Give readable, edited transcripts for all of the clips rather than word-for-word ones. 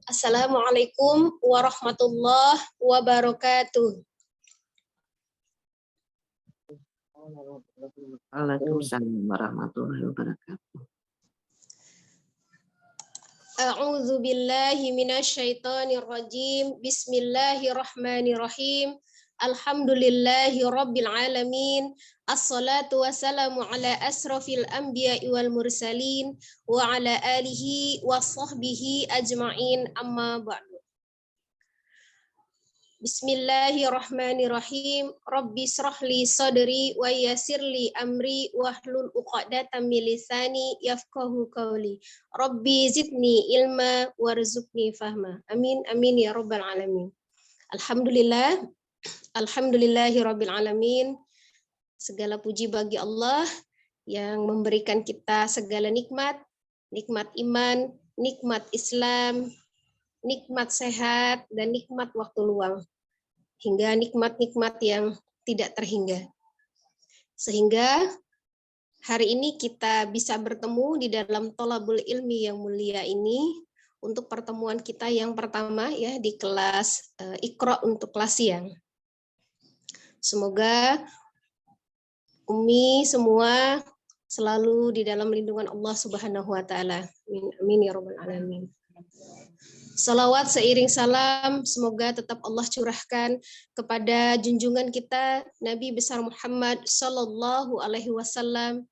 Assalamualaikum warahmatullahi wabarakatuh. Waalaikumsalam warahmatullahi wabarakatuh. A'udzu billahi minasyaitonir rajim. Bismillahirrahmanirrahim. Alhamdulillahi rabbil alamin. Assalatu wassalamu ala asrafil anbiya'i wal mursalin wa ala alihi wa sahbihi ajma'in, amma ba'du. Bismillahirrahmanirrahim. Rabbi shrahli sadri wa yassirli amri wahlul 'uqdatam min lisani yafqahu qawli. Rabbi zidni ilma warzuqni fahma. Amin amin ya rabbal alamin. Alhamdulillah. Alhamdulillahirabbil alamin. Segala puji bagi Allah yang memberikan kita segala nikmat, nikmat iman, nikmat Islam, nikmat sehat, dan nikmat waktu luang, hingga nikmat-nikmat yang tidak terhingga. Sehingga hari ini kita bisa bertemu di dalam tholabul ilmi yang mulia ini untuk pertemuan kita yang pertama ya di kelas Iqra untuk kelas siang. Semoga Umi semua selalu di dalam lindungan Allah Subhanahu wa taala. Amin ya rabbal alamin. Salawat seiring salam semoga tetap Allah curahkan kepada junjungan kita Nabi besar Muhammad sallallahu alaihi wasallam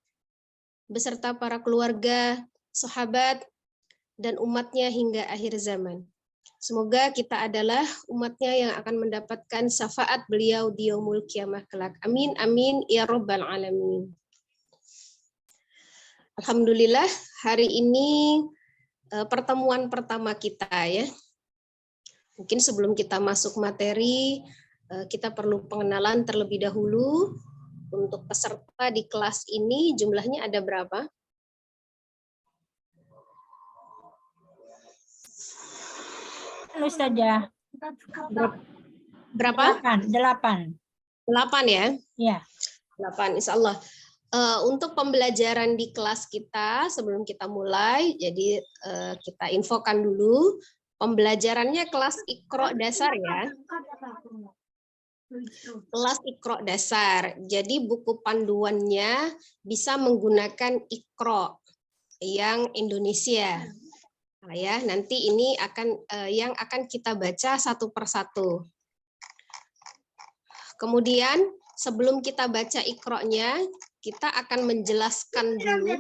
beserta para keluarga, sahabat, dan umatnya hingga akhir zaman. Semoga kita adalah umatnya yang akan mendapatkan syafaat beliau di yaumul kiamah kelak. Amin amin ya rabbal alamin. Alhamdulillah hari ini pertemuan pertama kita ya. Mungkin sebelum kita masuk materi, kita perlu pengenalan terlebih dahulu. Untuk peserta di kelas ini jumlahnya ada berapa? Ustazah. Berapa? 8 ya? Ya. 8 insya Allah. Untuk pembelajaran di kelas kita sebelum kita mulai, jadi kita infokan dulu pembelajarannya kelas Iqra dasar ya. Kelas Iqra dasar. Jadi buku panduannya bisa menggunakan Iqra yang Indonesia. Nah, ya, nanti ini akan yang akan kita baca satu persatu. Kemudian sebelum kita baca Iqra-nya, kita akan menjelaskan dulu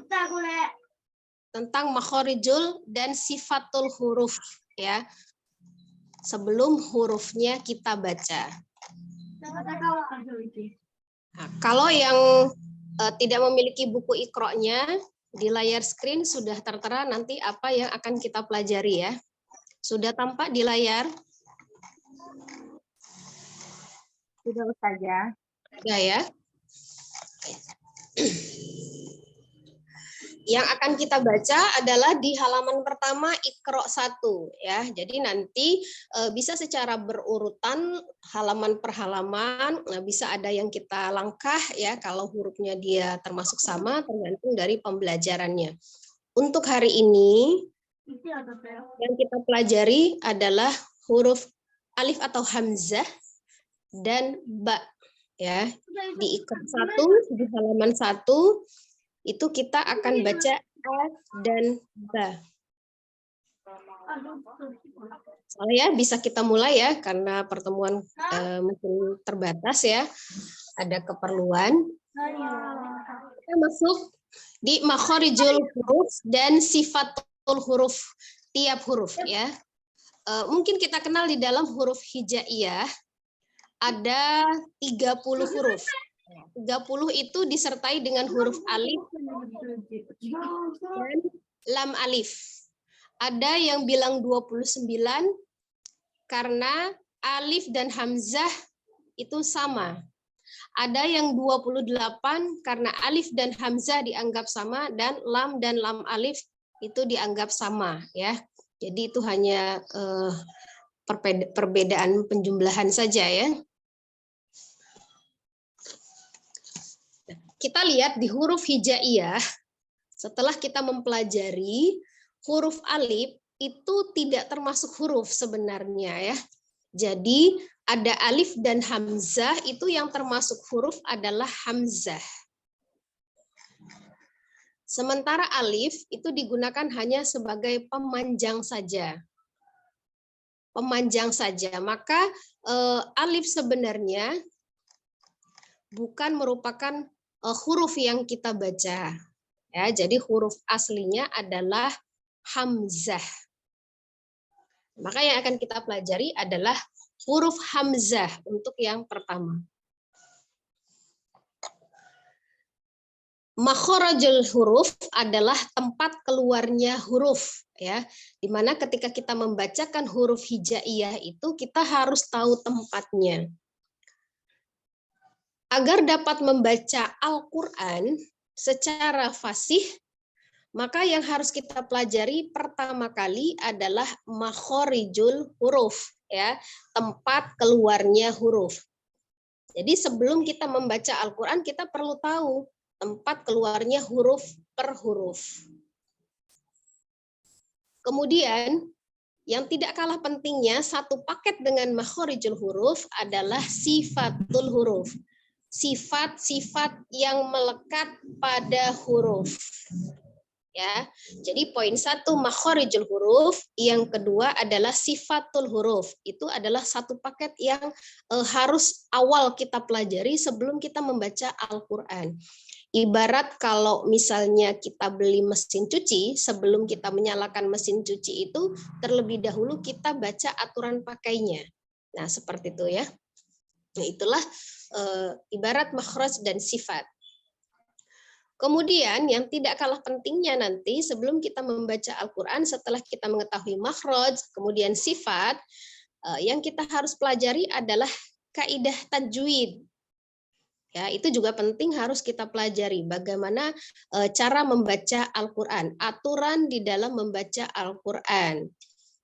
tentang makhorijul dan sifatul huruf ya. Sebelum hurufnya kita baca. Nah, kalau yang tidak memiliki buku Iqra-nya, di layar screen sudah tertera nanti apa yang akan kita pelajari ya. Sudah tampak di layar? Sudah Ustazah. Sudah ya. Yang akan kita baca adalah di halaman pertama Iqra 1 ya. Jadi nanti bisa secara berurutan halaman per halaman, nah bisa ada yang kita langkah ya kalau hurufnya dia termasuk sama tergantung dari pembelajarannya. Untuk hari ini yang kita pelajari adalah huruf alif atau hamzah dan ba ya. Di Iqra 1 di halaman 1 itu kita akan baca a dan ba. Soalnya bisa kita mulai ya karena pertemuan mungkin terbatas ya. Ada keperluan. Kita masuk di makhorijul huruf dan sifatul huruf, tiap huruf ya. Mungkin kita kenal di dalam huruf hijaiyah ada 30 huruf. 30 itu disertai dengan huruf alif dan lam alif. Ada yang bilang 29 karena alif dan hamzah itu sama. Ada yang 28 karena alif dan hamzah dianggap sama dan lam alif itu dianggap sama ya. Jadi itu hanya perbedaan penjumlahan saja ya. Kita lihat di huruf hijaiyah, setelah kita mempelajari huruf alif itu tidak termasuk huruf sebenarnya ya. Jadi ada alif dan hamzah, itu yang termasuk huruf adalah hamzah. Sementara alif itu digunakan hanya sebagai pemanjang saja. Pemanjang saja. Maka alif sebenarnya bukan merupakan huruf yang kita baca. Ya, jadi huruf aslinya adalah hamzah. Maka yang akan kita pelajari adalah huruf hamzah untuk yang pertama. Makhrajul huruf adalah tempat keluarnya huruf ya. Dimana ketika kita membacakan huruf hijaiyah itu kita harus tahu tempatnya. Agar dapat membaca Al-Qur'an secara fasih, maka yang harus kita pelajari pertama kali adalah makhorijul huruf ya, tempat keluarnya huruf. Jadi sebelum kita membaca Al-Qur'an kita perlu tahu tempat keluarnya huruf per huruf. Kemudian yang tidak kalah pentingnya satu paket dengan makhorijul huruf adalah sifatul huruf. Sifat-sifat yang melekat pada huruf. Ya. Jadi poin 1 makhorijul huruf, yang kedua adalah sifatul huruf. Itu adalah satu paket yang harus awal kita pelajari sebelum kita membaca Al-Qur'an. Ibarat kalau misalnya kita beli mesin cuci, sebelum kita menyalakan mesin cuci itu terlebih dahulu kita baca aturan pakainya. Nah, seperti itu ya. Nah, itulah ibarat makhraj dan sifat. Kemudian yang tidak kalah pentingnya nanti sebelum kita membaca Al-Qur'an, setelah kita mengetahui makhraj, kemudian sifat, yang kita harus pelajari adalah kaidah tajwid. Ya, itu juga penting harus kita pelajari bagaimana cara membaca Al-Qur'an, aturan di dalam membaca Al-Qur'an.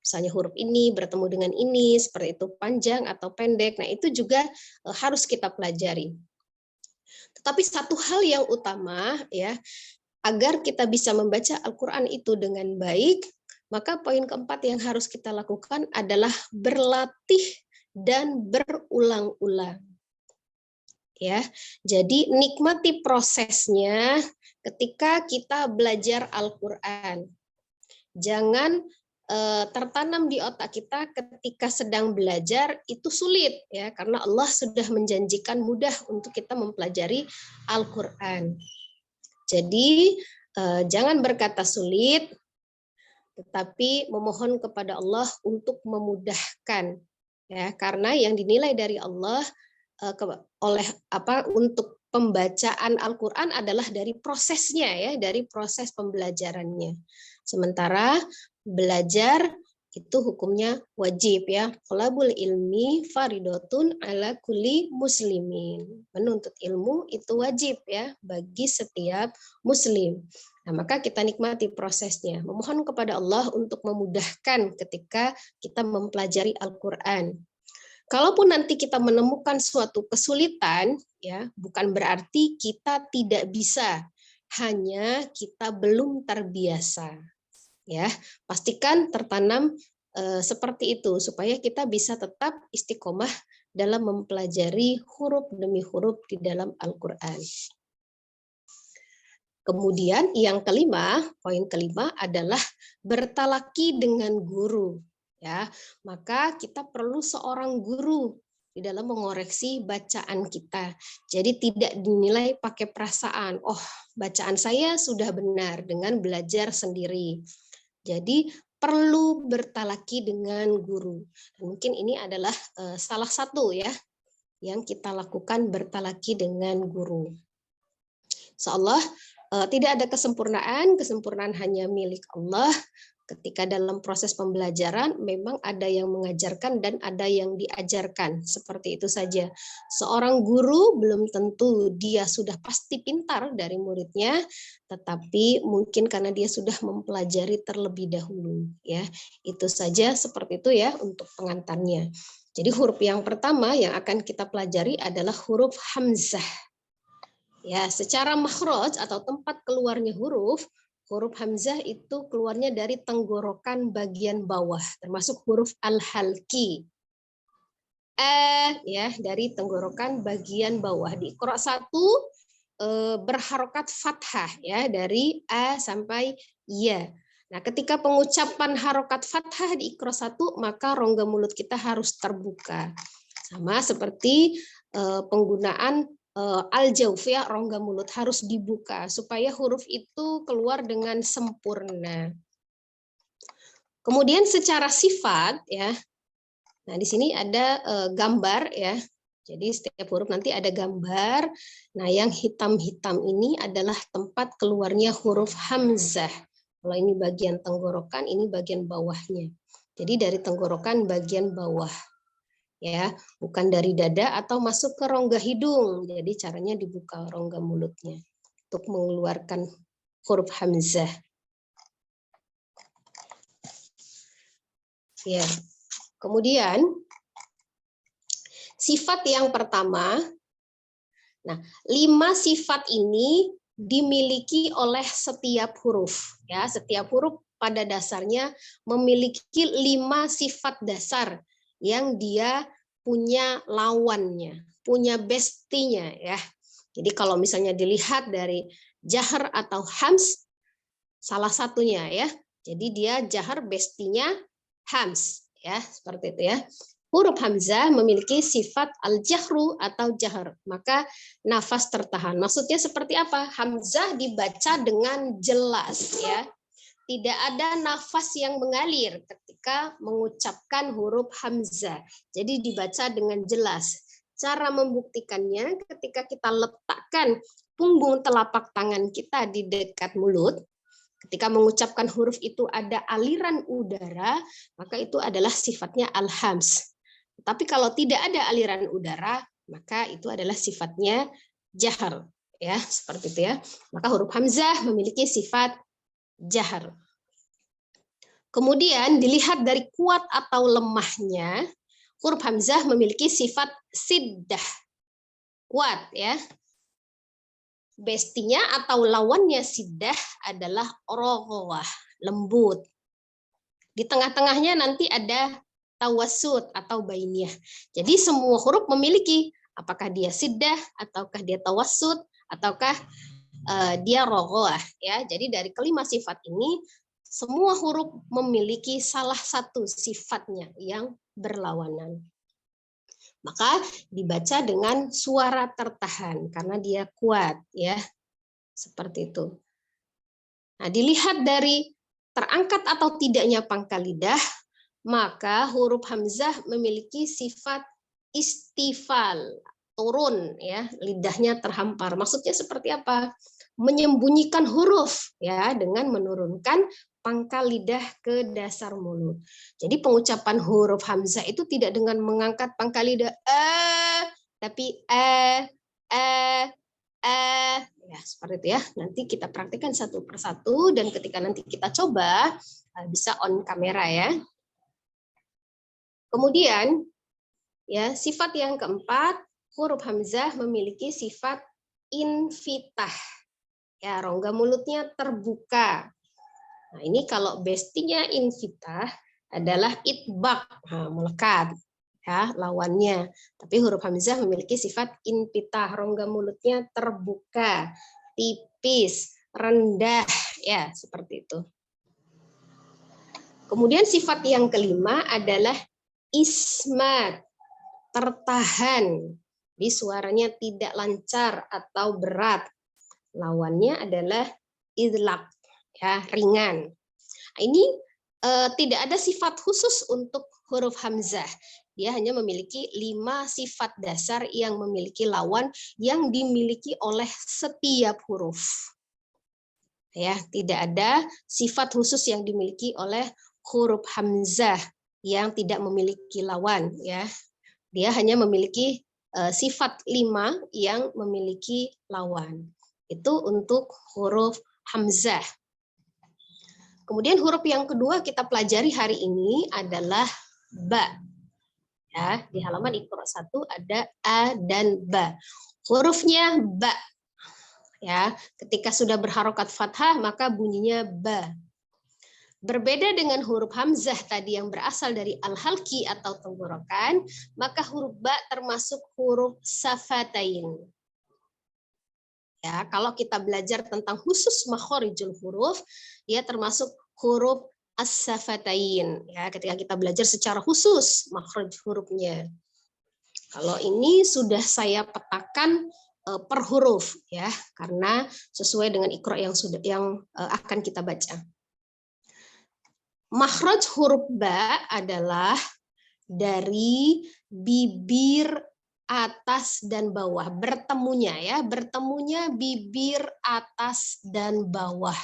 Misalnya huruf ini bertemu dengan ini, seperti itu panjang atau pendek. Nah, itu juga harus kita pelajari. Tetapi satu hal yang utama ya, agar kita bisa membaca Al-Qur'an itu dengan baik, maka poin keempat yang harus kita lakukan adalah berlatih dan berulang-ulang. Ya, jadi nikmati prosesnya ketika kita belajar Al-Qur'an. Jangan tertanam di otak kita ketika sedang belajar itu sulit ya, karena Allah sudah menjanjikan mudah untuk kita mempelajari Al-Qur'an. Jadi jangan berkata sulit, tetapi memohon kepada Allah untuk memudahkan ya, karena yang dinilai dari Allah untuk pembacaan Al-Qur'an adalah dari prosesnya ya, dari proses pembelajarannya. Sementara belajar itu hukumnya wajib ya. Thalabul ilmi faridotun ala kulli muslimin. Menuntut ilmu itu wajib ya bagi setiap muslim. Nah, maka kita nikmati prosesnya. Memohon kepada Allah untuk memudahkan ketika kita mempelajari Al-Qur'an. Kalaupun nanti kita menemukan suatu kesulitan, ya, bukan berarti kita tidak bisa, hanya kita belum terbiasa. Ya, pastikan tertanam seperti itu supaya kita bisa tetap istiqomah dalam mempelajari huruf demi huruf di dalam Al-Qur'an. Kemudian yang kelima, poin kelima adalah bertalaki dengan guru. Ya, maka kita perlu seorang guru di dalam mengoreksi bacaan kita. Jadi tidak dinilai pakai perasaan. Oh, bacaan saya sudah benar dengan belajar sendiri. Jadi perlu bertalaki dengan guru. Mungkin ini adalah salah satu ya yang kita lakukan, bertalaki dengan guru. Insyaallah tidak ada kesempurnaan hanya milik Allah. Ketika dalam proses pembelajaran memang ada yang mengajarkan dan ada yang diajarkan. Seperti itu saja. Seorang guru belum tentu dia sudah pasti pintar dari muridnya, tetapi mungkin karena dia sudah mempelajari terlebih dahulu, ya. Itu saja, seperti itu ya untuk pengantarnya. Jadi huruf yang pertama yang akan kita pelajari adalah huruf hamzah. Ya, secara makhraj atau tempat keluarnya huruf hamzah itu keluarnya dari tenggorokan bagian bawah, termasuk huruf al-halqi. Ya, dari tenggorokan bagian bawah. Di Iqra 1 berharokat fathah ya, dari a sampai ya. Nah, ketika pengucapan harokat fathah di Iqra 1, maka rongga mulut kita harus terbuka. Sama seperti penggunaan al-jauf ya, rongga mulut harus dibuka supaya huruf itu keluar dengan sempurna. Kemudian secara sifat ya. Nah, di sini ada gambar ya. Jadi setiap huruf nanti ada gambar. Nah, yang hitam-hitam ini adalah tempat keluarnya huruf hamzah. Kalau ini bagian tenggorokan, ini bagian bawahnya. Jadi dari tenggorokan bagian bawah. Ya, bukan dari dada atau masuk ke rongga hidung. Jadi caranya dibuka rongga mulutnya untuk mengeluarkan huruf hamzah. Ya. Kemudian sifat yang pertama. Nah, 5 sifat ini dimiliki oleh setiap huruf. Ya, setiap huruf pada dasarnya memiliki 5 sifat dasar yang dia punya lawannya, punya bestinya ya. Jadi kalau misalnya dilihat dari jahar atau hams, salah satunya ya. Jadi dia jahar, bestinya hams ya, seperti itu ya. Huruf hamzah memiliki sifat al-jahru atau jahar, maka nafas tertahan. Maksudnya seperti apa? Hamzah dibaca dengan jelas ya. Tidak ada nafas yang mengalir ketika mengucapkan huruf hamzah. Jadi dibaca dengan jelas. Cara membuktikannya ketika kita letakkan punggung telapak tangan kita di dekat mulut, ketika mengucapkan huruf itu ada aliran udara, maka itu adalah sifatnya al-hams. Tapi kalau tidak ada aliran udara, maka itu adalah sifatnya jahar. Ya, seperti itu ya. Maka huruf hamzah memiliki sifat jahar. Kemudian dilihat dari kuat atau lemahnya, huruf hamzah memiliki sifat siddah, kuat ya. Bestinya atau lawannya siddah adalah roghawah, lembut. Di tengah-tengahnya nanti ada tawassut atau bainiyah. Jadi semua huruf memiliki apakah dia siddah ataukah dia tawassut ataukah dia roghawah ya. Jadi dari kelima sifat ini semua huruf memiliki salah satu sifatnya yang berlawanan. Maka dibaca dengan suara tertahan karena dia kuat ya. Seperti itu. Nah, dilihat dari terangkat atau tidaknya pangkal lidah, maka huruf hamzah memiliki sifat istifal, turun ya, lidahnya terhampar. Maksudnya seperti apa? Menyembunyikan huruf ya dengan menurunkan pangkal lidah ke dasar mulut. Jadi pengucapan huruf hamzah itu tidak dengan mengangkat pangkal lidah tapi ya seperti itu ya. Nanti kita praktikkan satu persatu dan ketika nanti kita coba bisa on kamera ya. Kemudian ya, sifat yang keempat, huruf hamzah memiliki sifat infitah. Ya, rongga mulutnya terbuka. Nah, ini kalau bestinya infitah adalah itbaq, nah, melekat. Ya, lawannya. Tapi huruf hamzah memiliki sifat infitah, rongga mulutnya terbuka, tipis, rendah, ya, seperti itu. Kemudian sifat yang kelima adalah ismat, tertahan. Di suaranya tidak lancar atau berat. Lawannya adalah idlaq, ya, ringan. Ini tidak ada sifat khusus untuk huruf hamzah. Dia hanya memiliki 5 sifat dasar yang memiliki lawan yang dimiliki oleh setiap huruf. Ya, tidak ada sifat khusus yang dimiliki oleh huruf hamzah yang tidak memiliki lawan, ya. Dia hanya memiliki sifat 5 yang memiliki lawan. Itu untuk huruf hamzah. Kemudian huruf yang kedua kita pelajari hari ini adalah ba. Ya, di halaman Iqra 1 ada a dan ba. Hurufnya ba. Ya, ketika sudah berharokat fathah maka bunyinya ba. Berbeda dengan huruf hamzah tadi yang berasal dari al-halqi atau tenggorokan, maka huruf ba termasuk huruf safatain. Ya, kalau kita belajar tentang khusus makhorijul huruf, dia termasuk huruf as-safatain. Ya, ketika kita belajar secara khusus makhraj hurufnya. Kalau ini sudah saya petakan per huruf, ya, karena sesuai dengan Iqra yang akan kita baca. Makhraj huruf ba adalah dari bibir atas dan bawah, bertemunya bibir atas dan bawah,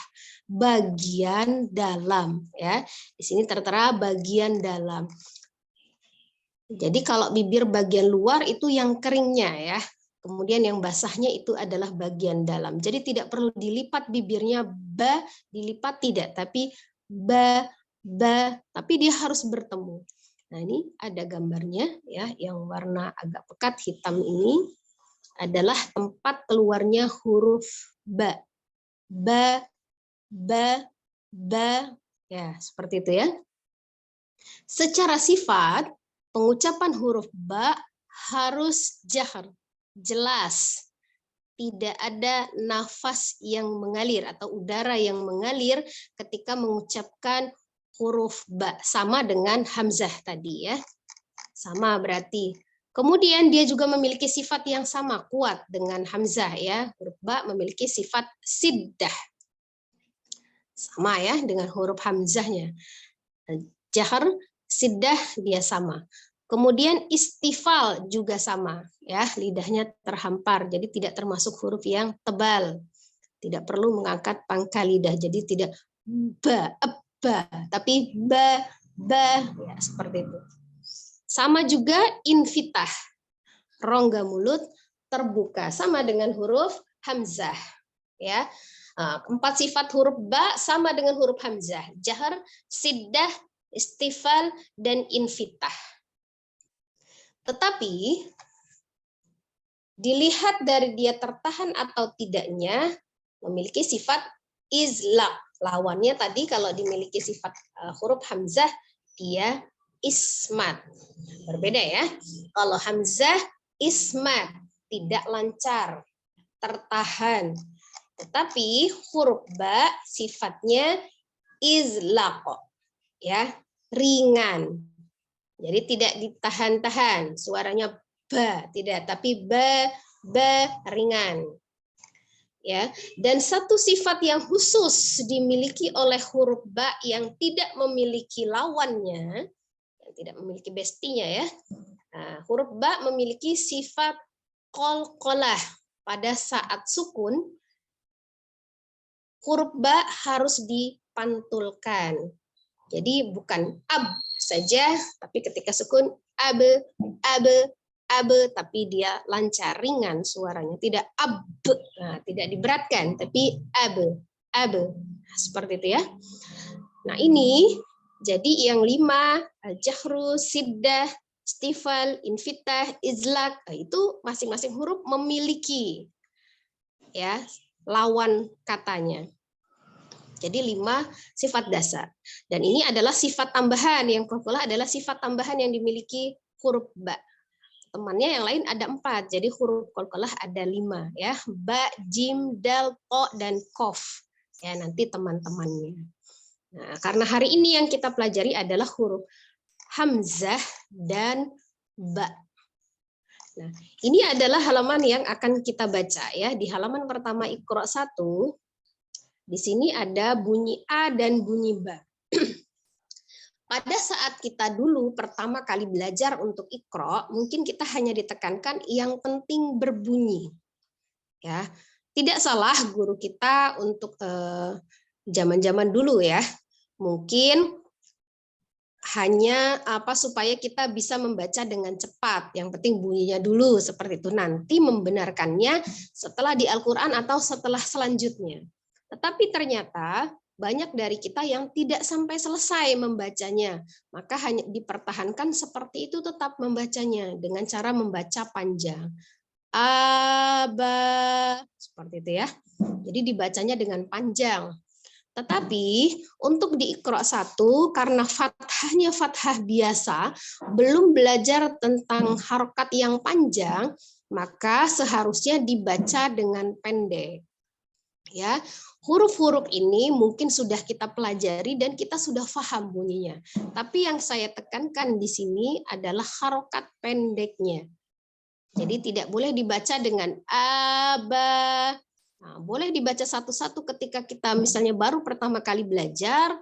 bagian dalam, ya. Di sini tertera bagian dalam. Jadi kalau bibir bagian luar itu yang keringnya, ya. Kemudian yang basahnya itu adalah bagian dalam. Jadi tidak perlu dilipat bibirnya ba, dilipat tidak, tapi ba, tapi dia harus bertemu. Nah, ini ada gambarnya, ya, yang warna agak pekat hitam ini adalah tempat keluarnya huruf ba. Ba, ya, seperti itu, ya. Secara sifat, pengucapan huruf ba harus jahar, jelas. Tidak ada nafas yang mengalir atau udara yang mengalir ketika mengucapkan huruf ba, sama dengan hamzah tadi, ya. Sama berarti. Kemudian dia juga memiliki sifat yang sama, kuat dengan hamzah, ya. Huruf ba memiliki sifat siddah. Sama, ya, dengan huruf hamzahnya. Jahar, siddah dia sama. Kemudian istifal juga sama, ya, lidahnya terhampar, jadi tidak termasuk huruf yang tebal. Tidak perlu mengangkat pangkal lidah, jadi tidak ba, tapi ba, ya, seperti itu. Sama juga infitah, rongga mulut terbuka, sama dengan huruf hamzah, ya. 4 sifat huruf ba sama dengan huruf hamzah, jahar, siddah, istifal, dan infitah. Tetapi dilihat dari dia tertahan atau tidaknya memiliki sifat izlaq. Lawannya tadi kalau dimiliki sifat huruf hamzah dia ismat. Berbeda, ya. Kalau hamzah ismat, tidak lancar, tertahan. Tetapi huruf ba sifatnya izlaq, ya, ringan. Jadi tidak ditahan-tahan, suaranya ba, tidak, tapi ba ringan. Ya, dan satu sifat yang khusus dimiliki oleh huruf ba yang tidak memiliki lawannya, yang tidak memiliki bestinya, ya. Nah, huruf ba memiliki sifat qalqalah. Pada saat sukun, huruf ba harus dipantulkan. Jadi bukan ab saja, tapi ketika sukun abe, tapi dia lancar, ringan suaranya, tidak ab, nah, tidak diberatkan, tapi abe, seperti itu, ya. Nah, ini jadi yang 5, jahru, siddah, istifal, infitah, izlaq, itu masing-masing huruf memiliki, ya, lawan katanya. Jadi 5 sifat dasar. Dan ini adalah sifat tambahan, yang qalqalah adalah sifat tambahan yang dimiliki huruf ba. Temannya yang lain ada 4, jadi huruf qalqalah ada 5, ya. Ba, jim, dal, ko, dan kof. Ya, nanti teman-temannya. Nah, karena hari ini yang kita pelajari adalah huruf hamzah dan ba. Nah, ini adalah halaman yang akan kita baca, ya. Di halaman pertama Iqra 1, di sini ada bunyi a dan bunyi ba. Pada saat kita dulu pertama kali belajar untuk Iqra, mungkin kita hanya ditekankan yang penting berbunyi. Ya, Tidak salah guru kita untuk zaman-zaman dulu ya. Mungkin hanya supaya kita bisa membaca dengan cepat. Yang penting bunyinya dulu seperti itu. Nanti membenarkannya setelah di Al-Qur'an atau setelah selanjutnya. Tetapi ternyata banyak dari kita yang tidak sampai selesai membacanya. Maka hanya dipertahankan seperti itu, tetap membacanya dengan cara membaca panjang. Aba, seperti itu ya. Jadi dibacanya dengan panjang. Tetapi untuk di Iqra 1 karena fathahnya fathah biasa, belum belajar tentang harokat yang panjang, maka seharusnya dibaca dengan pendek. Ya, huruf-huruf ini mungkin sudah kita pelajari dan kita sudah paham bunyinya. Tapi yang saya tekankan di sini adalah harokat pendeknya. Jadi tidak boleh dibaca dengan aba. Nah, boleh dibaca satu-satu ketika kita misalnya baru pertama kali belajar,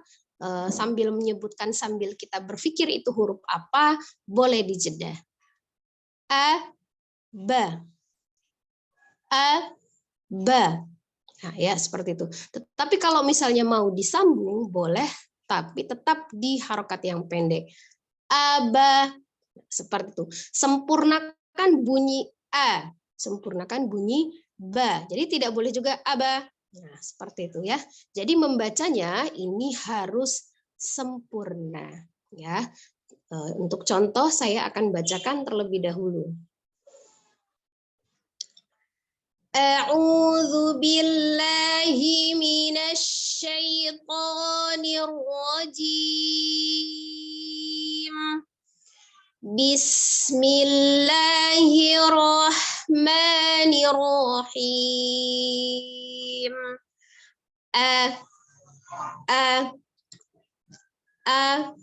sambil menyebutkan, sambil kita berpikir itu huruf apa, boleh dijeda. A, ba. A, ba. Nah, ya seperti itu. Tetapi kalau misalnya mau disambung, boleh, tapi tetap di harokat yang pendek. Aba, seperti itu. Sempurnakan bunyi A, sempurnakan bunyi ba. Jadi tidak boleh juga aba. Nah, seperti itu ya. Jadi membacanya ini harus sempurna ya. Untuk contoh saya akan bacakan terlebih dahulu. A'udzu billahi minasy syaithanir rajim. Bismillahirrahmanirrahim.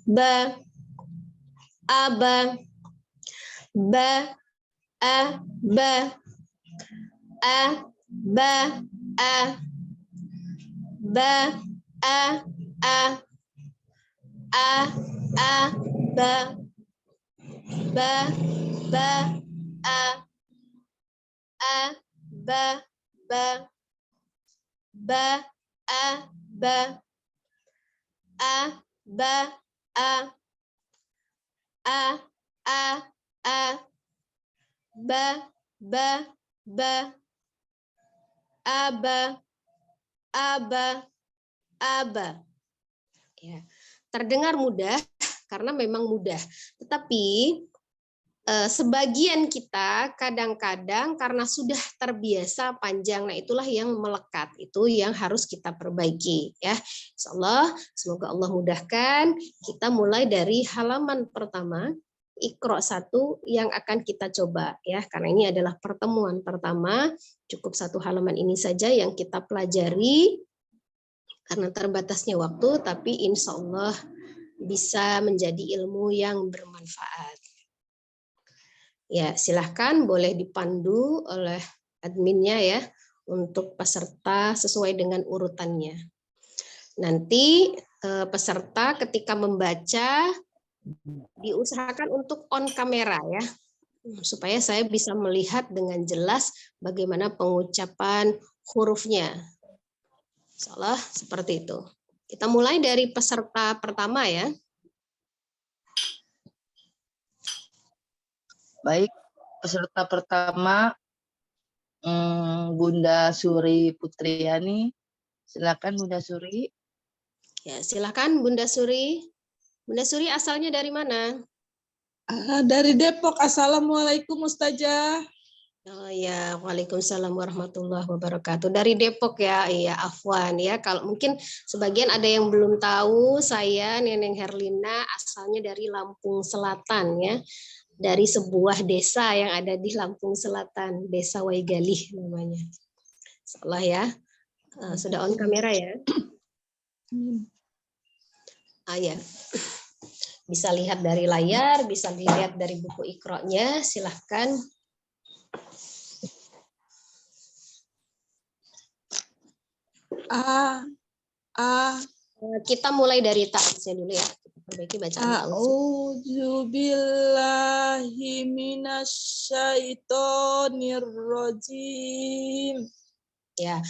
Ba, aba, ba, ba, ba, ba, ba, ba, ba, ba, ba, ba, ba, ba, ba, ba, aba, aba. Ya, terdengar mudah karena memang mudah. Tetapi sebagian kita kadang-kadang karena sudah terbiasa panjang, nah itulah yang melekat, itu yang harus kita perbaiki ya. Insyaallah, semoga Allah mudahkan. Kita mulai dari halaman pertama Iqra 1 yang akan kita coba ya, karena ini adalah pertemuan pertama, cukup satu halaman ini saja yang kita pelajari karena terbatasnya waktu, tapi insya Allah bisa menjadi ilmu yang bermanfaat. Ya, silahkan boleh dipandu oleh adminnya ya untuk peserta sesuai dengan urutannya. Nanti peserta ketika membaca diusahakan untuk on kamera ya, supaya saya bisa melihat dengan jelas bagaimana pengucapan hurufnya. Insyaallah seperti itu. Kita mulai dari peserta pertama ya. Baik, peserta pertama Bunda Suri Putriani. Silakan Bunda Suri. Ya, silakan Bunda Suri. Bunda Suri asalnya dari mana? Dari Depok. Assalamualaikum Ustazah. Oh ya, waalaikumsalam warahmatullahi wabarakatuh. Dari Depok ya, iya afwan ya. Kalau mungkin sebagian ada yang belum tahu, saya Neneng Herlina asalnya dari Lampung Selatan ya. Dari sebuah desa yang ada di Lampung Selatan, Desa Waigalih namanya. Insyaallah ya. Sudah on kamera ya? Ya. Bisa lihat dari layar, bisa dilihat dari buku Iqra-nya, silahkan. Kita mulai dari ta'awudznya dulu ya. Kita perbaiki bacaan ta'awudz. A'udzubillahi minasyaitonirrajim. Ya,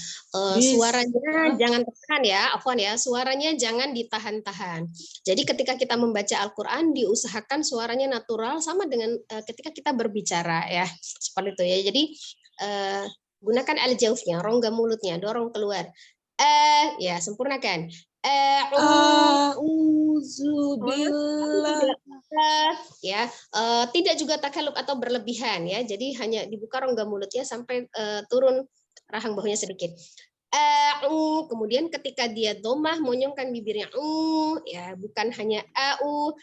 Bis. suaranya jangan tekan ya, afwan ya, suaranya jangan ditahan-tahan. Jadi ketika kita membaca Al-Quran, diusahakan suaranya natural sama dengan ketika kita berbicara ya, seperti itu ya. Jadi gunakan al-jaufnya, rongga mulutnya, dorong keluar. Ya sempurnakan. A'udzubillah. Ya, tidak juga takalub atau berlebihan ya. Jadi hanya dibuka rongga mulutnya sampai turun rahang bahunya sedikit. Kemudian ketika dia domah monyongkan bibirnya ya bukan hanya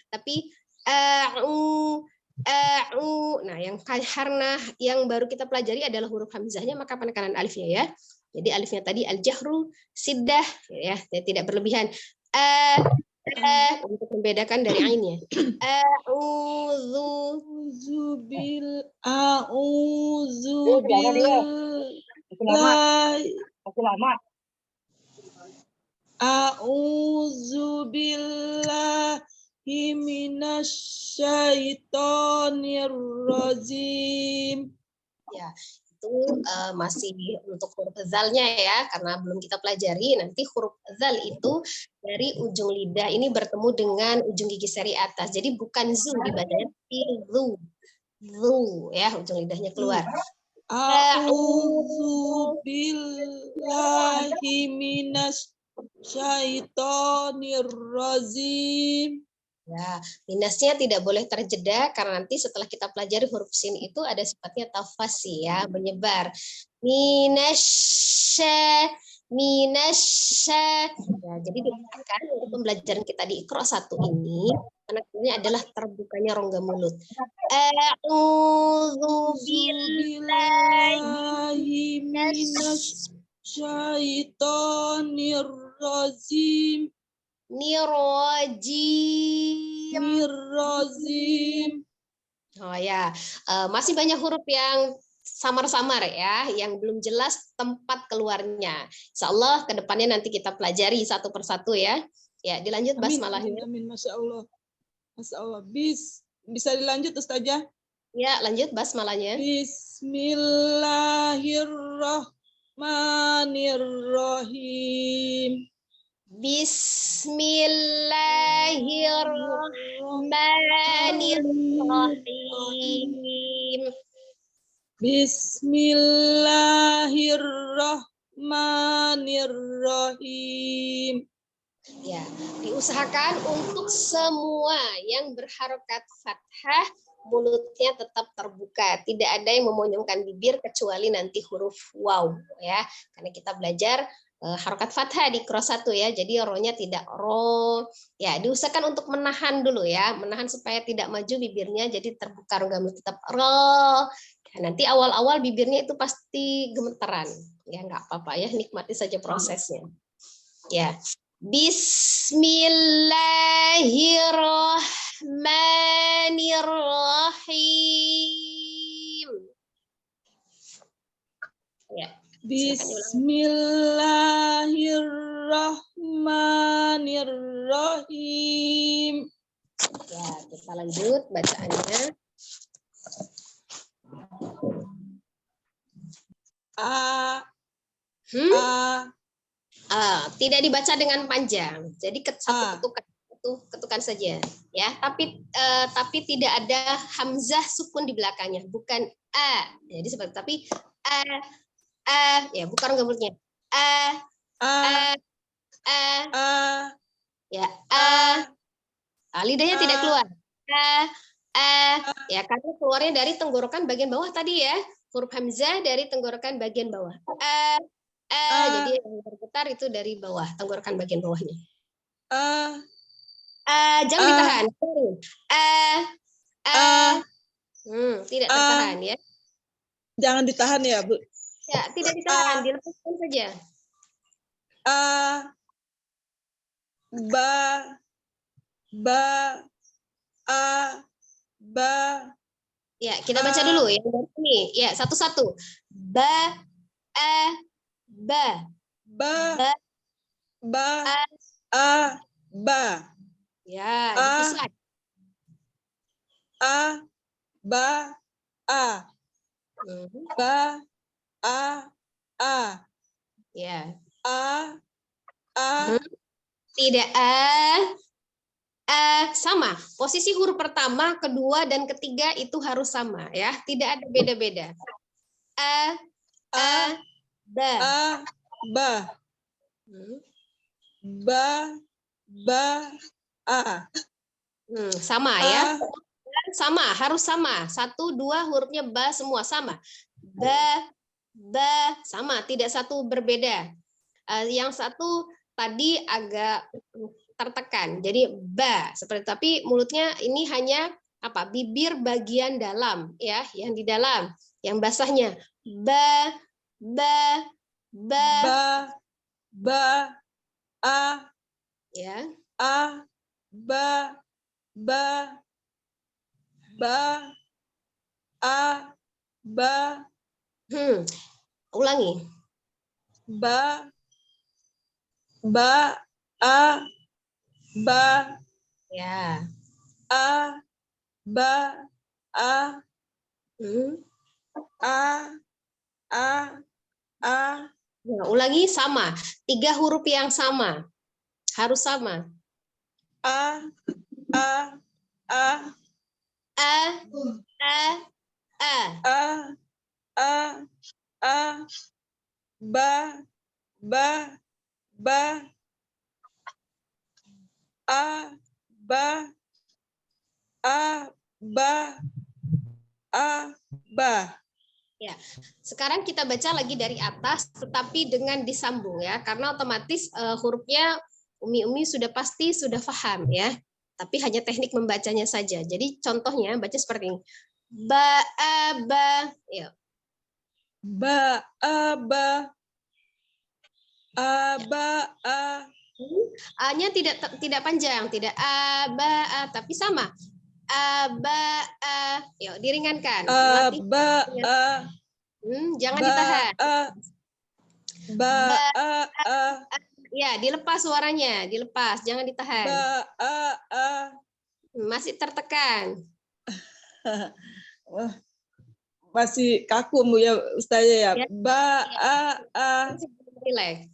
tapi nah yang karena yang baru kita pelajari adalah huruf hamzahnya maka penekanan alifnya ya. Jadi alifnya tadi al-jahru siddah ya tidak berlebihan. Untuk membedakan dari ainnya. A'udzubillahi minasyaitonir rajim. Ya, itu masih untuk huruf zalnya ya, karena belum kita pelajari. Nanti huruf zal itu dari ujung lidah ini bertemu dengan ujung gigi seri atas. Jadi bukan zu dibacanya, tapi zu. Zu ya, ujung lidahnya keluar. A'udzubillahi minasyaitonir rajim. Ya, minasnya tidak boleh terjeda karena nanti setelah kita pelajari huruf sin itu ada sifatnya tafasi ya, menyebar. Minasya. Ya, jadi dikatakan untuk pembelajaran kita di Iqra 1 ini, ini adalah terbukanya rongga mulut. A'udzubillahi minasyaitonir rajim. Nirrajim. Oh ya, masih banyak huruf yang samar-samar ya, yang belum jelas tempat keluarnya. Insya Allah kedepannya nanti kita pelajari satu persatu ya. Ya, dilanjut basmalahnya. Amin, Masya Allah. Masya Allah. Bisa dilanjut Ustazah? Ya, lanjut basmalahnya. Bismillahirrahmanirrahim. Bismillahirrahmanirrahim. Bismillahirrahmanirrahim. Ya, diusahakan untuk semua yang berharokat fathah mulutnya tetap terbuka, tidak ada yang memonyongkan bibir kecuali nanti huruf waw ya, karena kita belajar harokat fathah di Iqra 1 ya, jadi rohnya tidak ro ya, diusahakan untuk menahan dulu ya, menahan supaya tidak maju bibirnya, jadi terbuka rongga mulut tetap ro. Nah, nanti awal-awal bibirnya itu pasti gemeteran ya, nggak apa-apa ya, nikmati saja prosesnya ya. Bismillahirrahmanirrahim. Ya. Bismillahirrahmanirrahim. Ya, kita lanjut bacaannya. Tidak dibaca dengan panjang, jadi satu ketukan saja ya, tapi tidak ada hamzah sukun di belakangnya, bukan jadi seperti tapi ya bukan rongga ya lidahnya tidak keluar ya, karena keluarnya dari tenggorokan bagian bawah tadi ya, huruf hamzah dari tenggorokan bagian bawah. Jadi yang bergetar itu dari bawah, tenggorokan bagian bawahnya. Jangan ditahan. Tidak tertahan ya. Jangan ditahan ya, Bu. Ya, tidak ditahan, dilepaskan saja. Ba. Ya, kita baca dulu ya. Ini, ya, satu-satu. Ba. Ya, dipisah. Ya. A, Tidak sama. Posisi huruf pertama, kedua, dan ketiga itu harus sama ya. Tidak ada beda-beda. Ba. ba, Hmm. ba, a. Sama ya. Sama, harus sama. 1, 2 hurufnya ba semua sama. Ba, sama. Tidak satu berbeda. Yang satu tadi agak tertekan. Jadi ba seperti, tapi mulutnya ini hanya apa? Bibir bagian dalam ya, yang di dalam, yang basahnya. Ba, A, ya. ba, a, ba, Ulangi. ba, a, ba, Ya. a, ba, a, a. Ya, ulangi sama. 3 huruf yang sama. Harus sama. A, A, ba, ba. Ya, sekarang kita baca lagi dari atas, tetapi dengan disambung ya, karena otomatis hurufnya Umi sudah pasti sudah paham ya, tapi hanya teknik membacanya saja. Jadi contohnya baca seperti ini, ba, ya. Ba, A-nya tidak panjang, tidak tapi sama. Yuk diringankan. Jangan ditahan. Ya, dilepas suaranya, dilepas, jangan ditahan. Masih tertekan. Masih kaku ya Ustazah ya. Ya. Relax.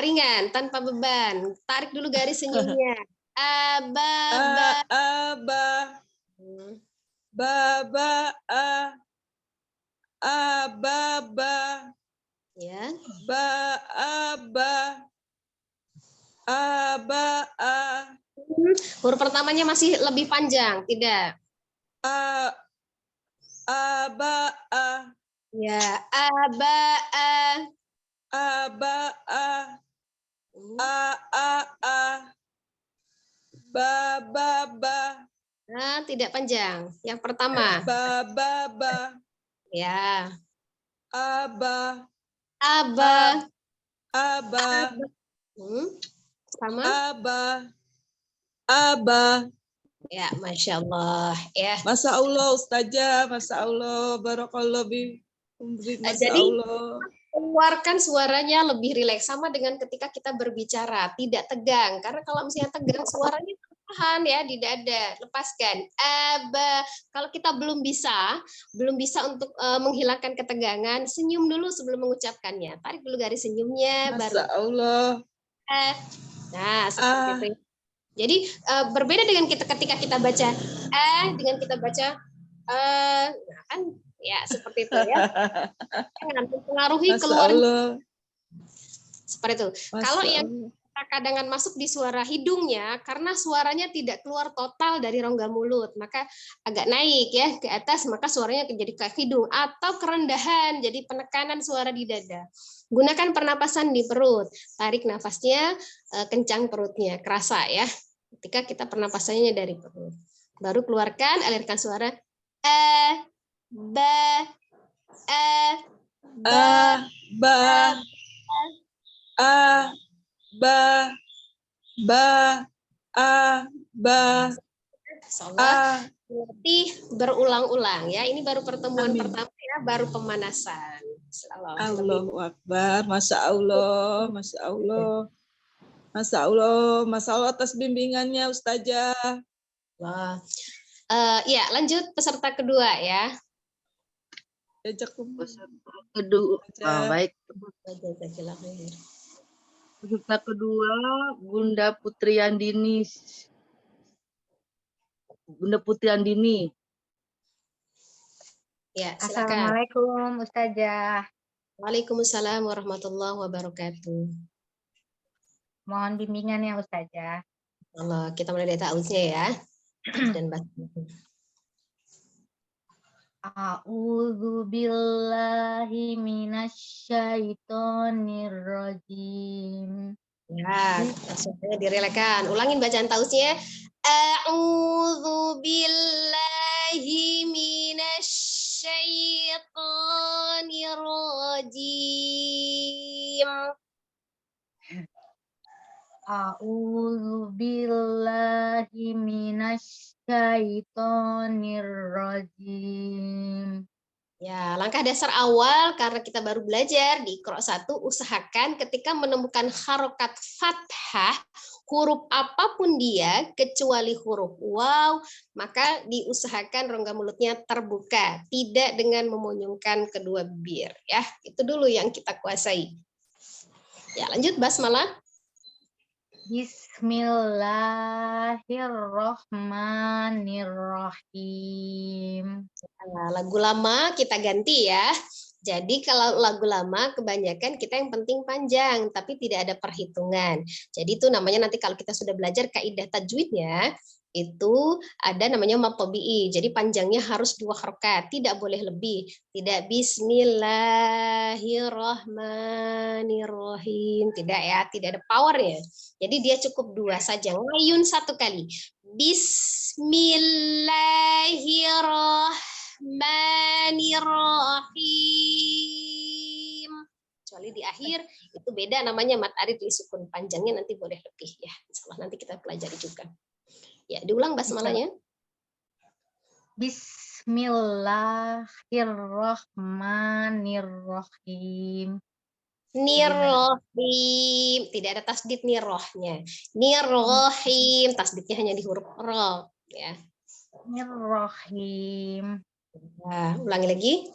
Ringan, tanpa beban. Tarik dulu garis senyumnya. Ya. Huruf pertamanya masih lebih panjang, tidak? Ya, tidak panjang. Yang pertama. Ya. Sama. Ya, Masya Allah. Ya. Masya Allah Ustazah, Masya Allah, Barakallah bi. Jadi keluarkan suaranya lebih rileks, sama dengan ketika kita berbicara, tidak tegang, karena kalau misalnya tegang suaranya tertahan ya di dada. Lepaskan. Kalau kita belum bisa untuk menghilangkan ketegangan, senyum dulu sebelum mengucapkannya. Tarik dulu garis senyumnya. Masya Allah. Nah, seperti itu. Jadi berbeda dengan ketika kita baca dengan kita baca nah kan ya seperti itu ya. Jangan mempengaruhi keluarnya. Seperti itu. Kalau yang kadangan masuk di suara hidungnya, karena suaranya tidak keluar total dari rongga mulut, maka agak naik ya ke atas, maka suaranya jadi ke hidung, atau kerendahan, jadi penekanan suara di dada. Gunakan pernapasan di perut, tarik nafasnya kencang perutnya, kerasa ya. Ketika kita pernapasannya dari perut, baru keluarkan, alirkan suara berarti berulang-ulang ya. Ini baru pertemuan pertama ya, baru pemanasan. Allahu Akbar, Masya Allah, Masya Allah. Masya Allah, Masya Allah atas bimbingannya Ustazah. Wah. Ya, lanjut peserta kedua ya. Jazakumullah. Peserta kedua, Ustazah. baik. Jazakallah khair. Peserta kedua, Bunda Putri Andini. Bunda Putri Andini. Ya, silakan. Assalamualaikum Ustazah. Waalaikumsalam warahmatullahi wabarakatuh. Mohon bimbingannya Ustazah. Kalau kita mulai dari ta'awudznya ya. Dan A'udzu billahi minasyaitonir rajim. ya, suaranya direlakan. Ulangin bacaan ta'awudznya. A'udzu billahi minasyaitonir rajim. A'udzu billahi minasyaitonir rajim. Ya, langkah dasar awal karena kita baru belajar di Iqra 1, usahakan ketika menemukan harokat fathah, huruf apapun dia kecuali huruf waw, maka diusahakan rongga mulutnya terbuka, tidak dengan memonyongkan kedua bibir. Ya, itu dulu yang kita kuasai. Ya, lanjut basmalah. Bismillahirrahmanirrahim. Nah, lagu lama kita ganti ya. Jadi kalau lagu lama kebanyakan kita yang penting panjang, tapi tidak ada perhitungan. Jadi itu namanya nanti kalau kita sudah belajar kaidah tajwidnya, itu ada namanya mad tabi'i. Jadi panjangnya harus 2 harokat, tidak boleh lebih. Tidak bismillahirrahmanirrahim. Tidak ya, tidak ada powernya. Jadi dia cukup 2 saja. Ngayun 1 kali. Bismillahirrahmanirrahim. Kecuali di akhir itu beda namanya mad arid li sukun, panjangnya nanti boleh lebih ya. Insyaallah nanti kita pelajari juga. Ya, diulang basmalahnya. Bismillahirrahmanirrahim. Nirrohim, tidak ada tasdid nirrohnya. Nirrohim, tasdidnya hanya di huruf ro ya. Nirrohim. Nah, ulangi lagi.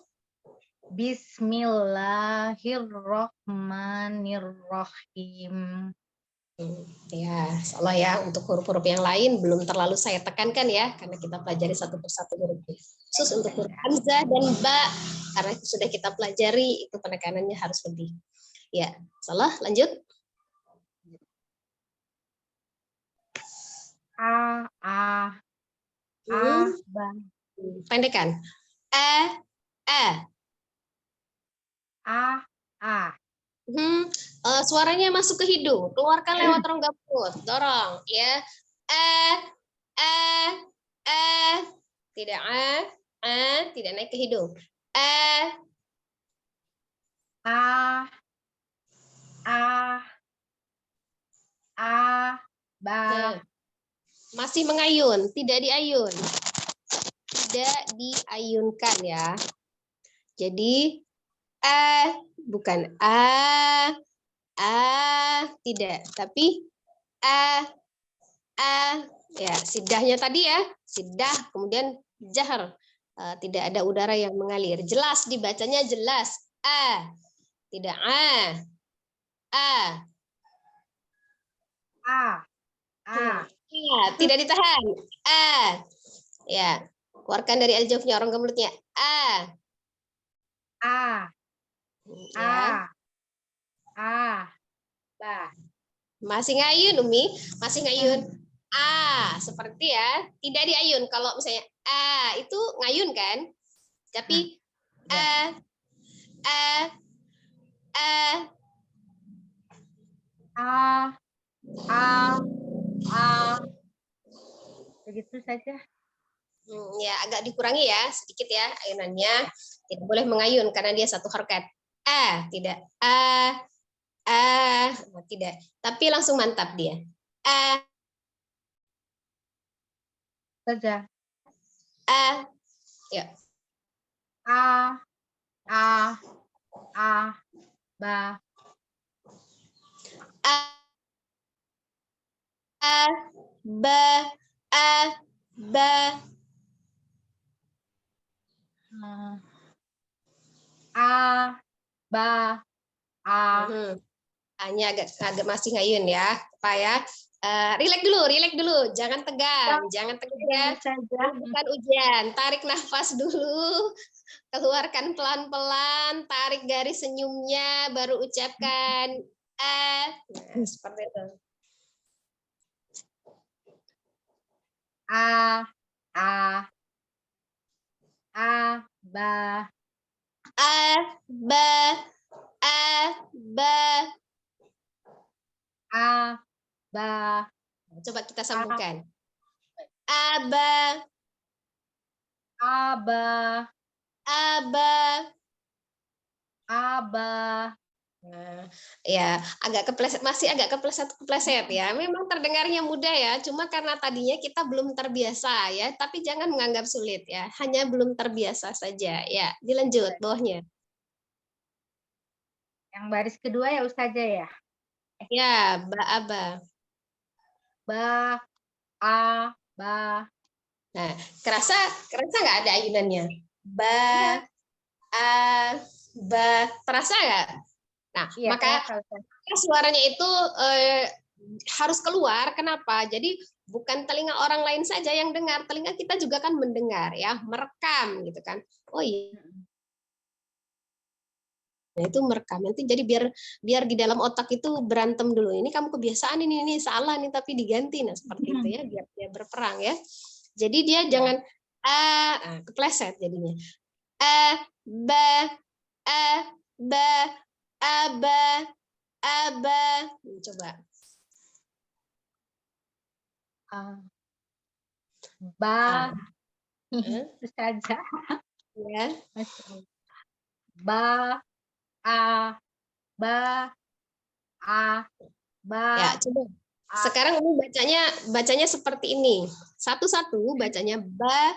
Bismillahirrahmanirrahim. Ya, insyaallah ya, untuk huruf-huruf yang lain belum terlalu saya tekankan ya, karena kita pelajari satu persatu hurufnya. Khusus untuk huruf hamzah dan ba, karena itu sudah kita pelajari, itu penekanannya harus lebih. Ya, salah, lanjut. Ba. Pendekan. Suaranya masuk ke hidung, keluarkan lewat rongga mulut, dorong ya. Tidak tidak naik ke hidung. Ba. Masih mengayun, tidak diayun. Tidak diayunkan ya. Jadi bukan tidak, tapi ya, sidahnya tadi ya, sidah kemudian jahar, tidak ada udara yang mengalir, jelas dibacanya, jelas tidak tidak ditahan, ya, keluarkan dari aljawfnya, rongga mulutnya, ya. Ba. Masih ngayun Umi, masih ngayun. Seperti ya, tidak diayun. Kalau misalnya itu ngayun kan? Tapi begitu saja. Ya, agak dikurangi ya, sedikit ya ayunannya. Tidak boleh mengayun karena dia satu harokat. Tidak. Tidak. Tapi langsung mantap dia. Saja. Ya. Ba. Ba. A, ba, a. Hanya agak masih ngayun ya, Pak ya. Rileks dulu, jangan tegang ya. Saja. Ini bukan ujian, tarik nafas dulu, keluarkan pelan-pelan, tarik garis senyumnya, baru ucapkan nah, seperti itu. A, ba, Ba, ba. coba kita sambungkan. Aba, Aba, aba. Nah, ya, masih agak kepleset ya. Memang terdengarnya mudah ya, cuma karena tadinya kita belum terbiasa ya. Tapi jangan menganggap sulit ya, hanya belum terbiasa saja ya. Dilanjut bawahnya. yang baris kedua ya Ustazah ya. Ya, aba. Ba, ba. Nah, kerasa nggak ada ayunannya? Ba, ba, terasa nggak? Nah, Iya, maka suaranya itu harus keluar. Kenapa? Jadi bukan telinga orang lain saja yang dengar, telinga kita juga kan mendengar ya, merekam gitu kan. Oh iya. Nah, itu merekam. Nanti jadi biar di dalam otak itu berantem dulu. Ini kamu kebiasaan ini salah nih tapi diganti. Nah, seperti itu ya, biar dia berperang ya. Jadi dia jangan kepleset jadinya. Ba, aba. Coba. Ba, Ustazah. Ya. Ba, ba, ba. Ya, coba. Sekarang kamu bacanya seperti ini. Satu-satu bacanya ba,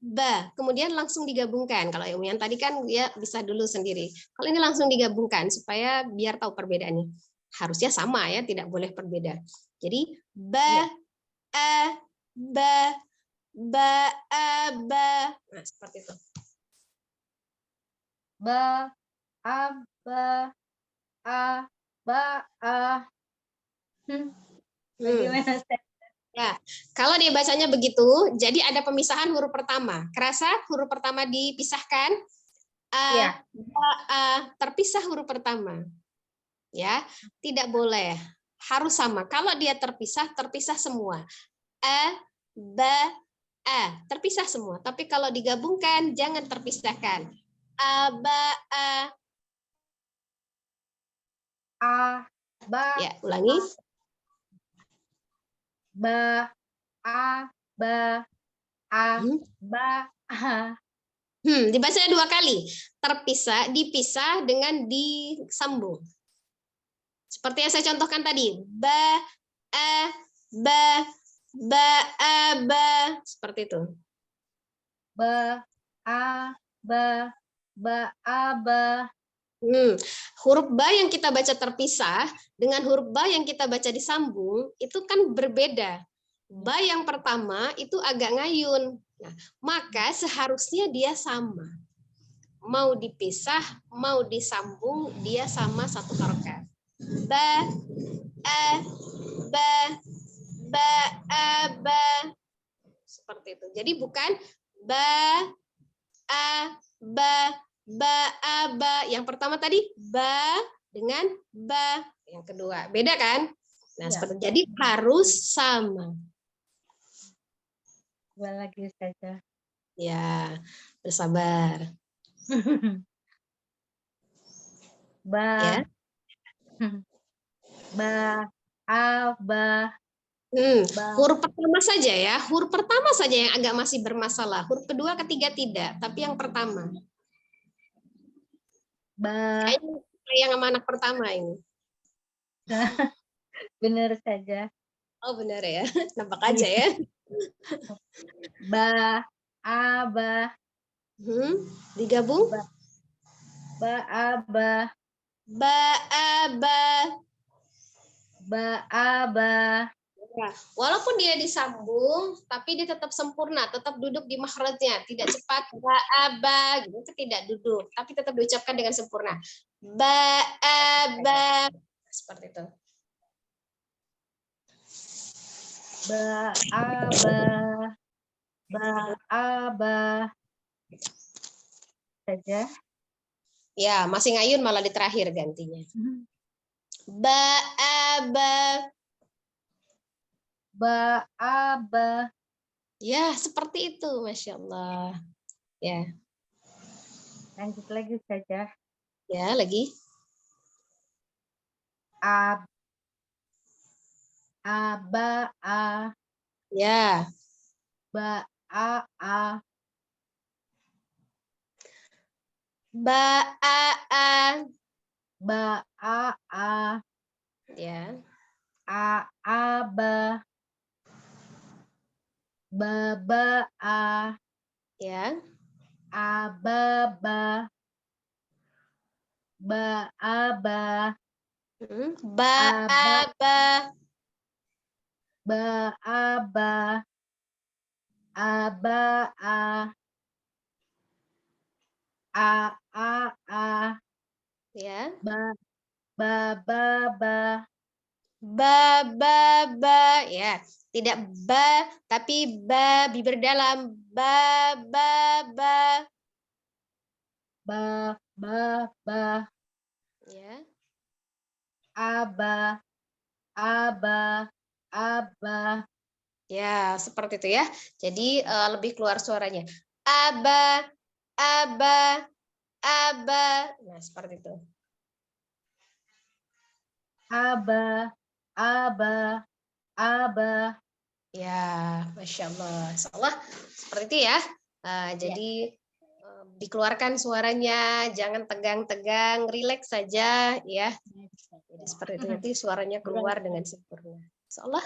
ba. Kemudian langsung digabungkan. Kalau yang tadi kan dia bisa dulu sendiri. Kalau ini langsung digabungkan supaya biar tahu perbedaannya. Harusnya sama ya, tidak boleh berbeda. Jadi ba, ba, ba. Nah, seperti itu. Ba, ba, ba. Bagaimana Ustaz? Ya, kalau dia bacanya begitu, jadi ada pemisahan huruf pertama. Kerasa huruf pertama dipisahkan? Iya. Terpisah huruf pertama. Ya, tidak boleh. Harus sama. Kalau dia terpisah semua. Ba, terpisah semua. Tapi kalau digabungkan, jangan terpisahkan. Ba, ba. Ya, ulangi. Ba, ba, ba. Dibacanya 2 kali. Terpisah, dipisah dengan disambung. Seperti yang saya contohkan tadi. Ba, ba. Seperti itu. Ba, ba, ba. Huruf ba yang kita baca terpisah dengan huruf ba yang kita baca disambung itu kan berbeda. Ba yang pertama itu agak ngayun. Nah, maka seharusnya dia sama. Mau dipisah, mau disambung, dia sama satu harokat. Ba, ba. Seperti itu. Jadi bukan ba, ba. Yang pertama tadi ba dengan ba. Yang kedua beda kan? Nah, seperti jadi harus sama. Dua lagi saja. Ya, bersabar. Ba, Ya. Ba, ba. Huruf pertama saja ya. Huruf pertama saja yang agak masih bermasalah. Huruf kedua, ketiga tidak. Tapi yang pertama. Ba. Yang sama anak pertama ini. Benar saja. Oh benar ya. Nampak aja ya. Ba, ba. Digabung. Ba, ba. Ba, ba. Ba, ba. Ya, walaupun dia disambung, tapi dia tetap sempurna, tetap duduk di makhrajnya, tidak cepat ba gitu, itu tidak duduk, tapi tetap diucapkan dengan sempurna. Ba seperti itu. Ba saja. Ya, masih ngayun malah di terakhir gantinya. Ba Ya, seperti itu, Masya Allah. Ya, Lanjut lagi saja. ya lagi. Ya, ba ya. Ya. Ya. Ya, tidak ba tapi bi berdalam ya. Ya, seperti itu ya. Jadi lebih keluar suaranya. Aba Nah, seperti itu. Ya, Masya Allah. Insya Allah seperti itu ya. Jadi dikeluarkan suaranya, jangan tegang-tegang, rileks saja ya. Jadi seperti itu nanti suaranya keluar dengan sempurna. Insya Allah.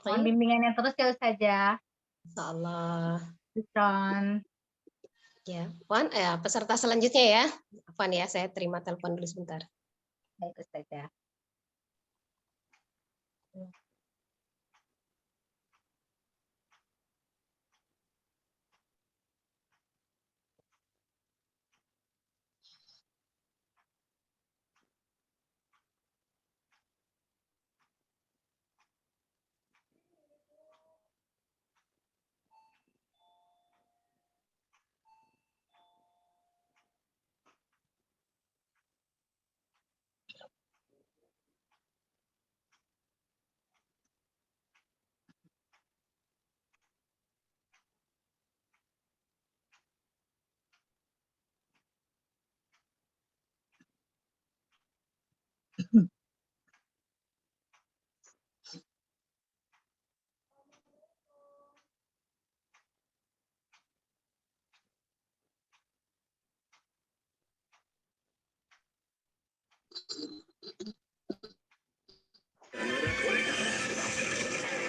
Mohon bimbingannya terus ya saja. Insya Allah. Shukron. Ya, Puan, peserta selanjutnya ya. Puan ya, saya terima telepon dulu sebentar. Baik saja.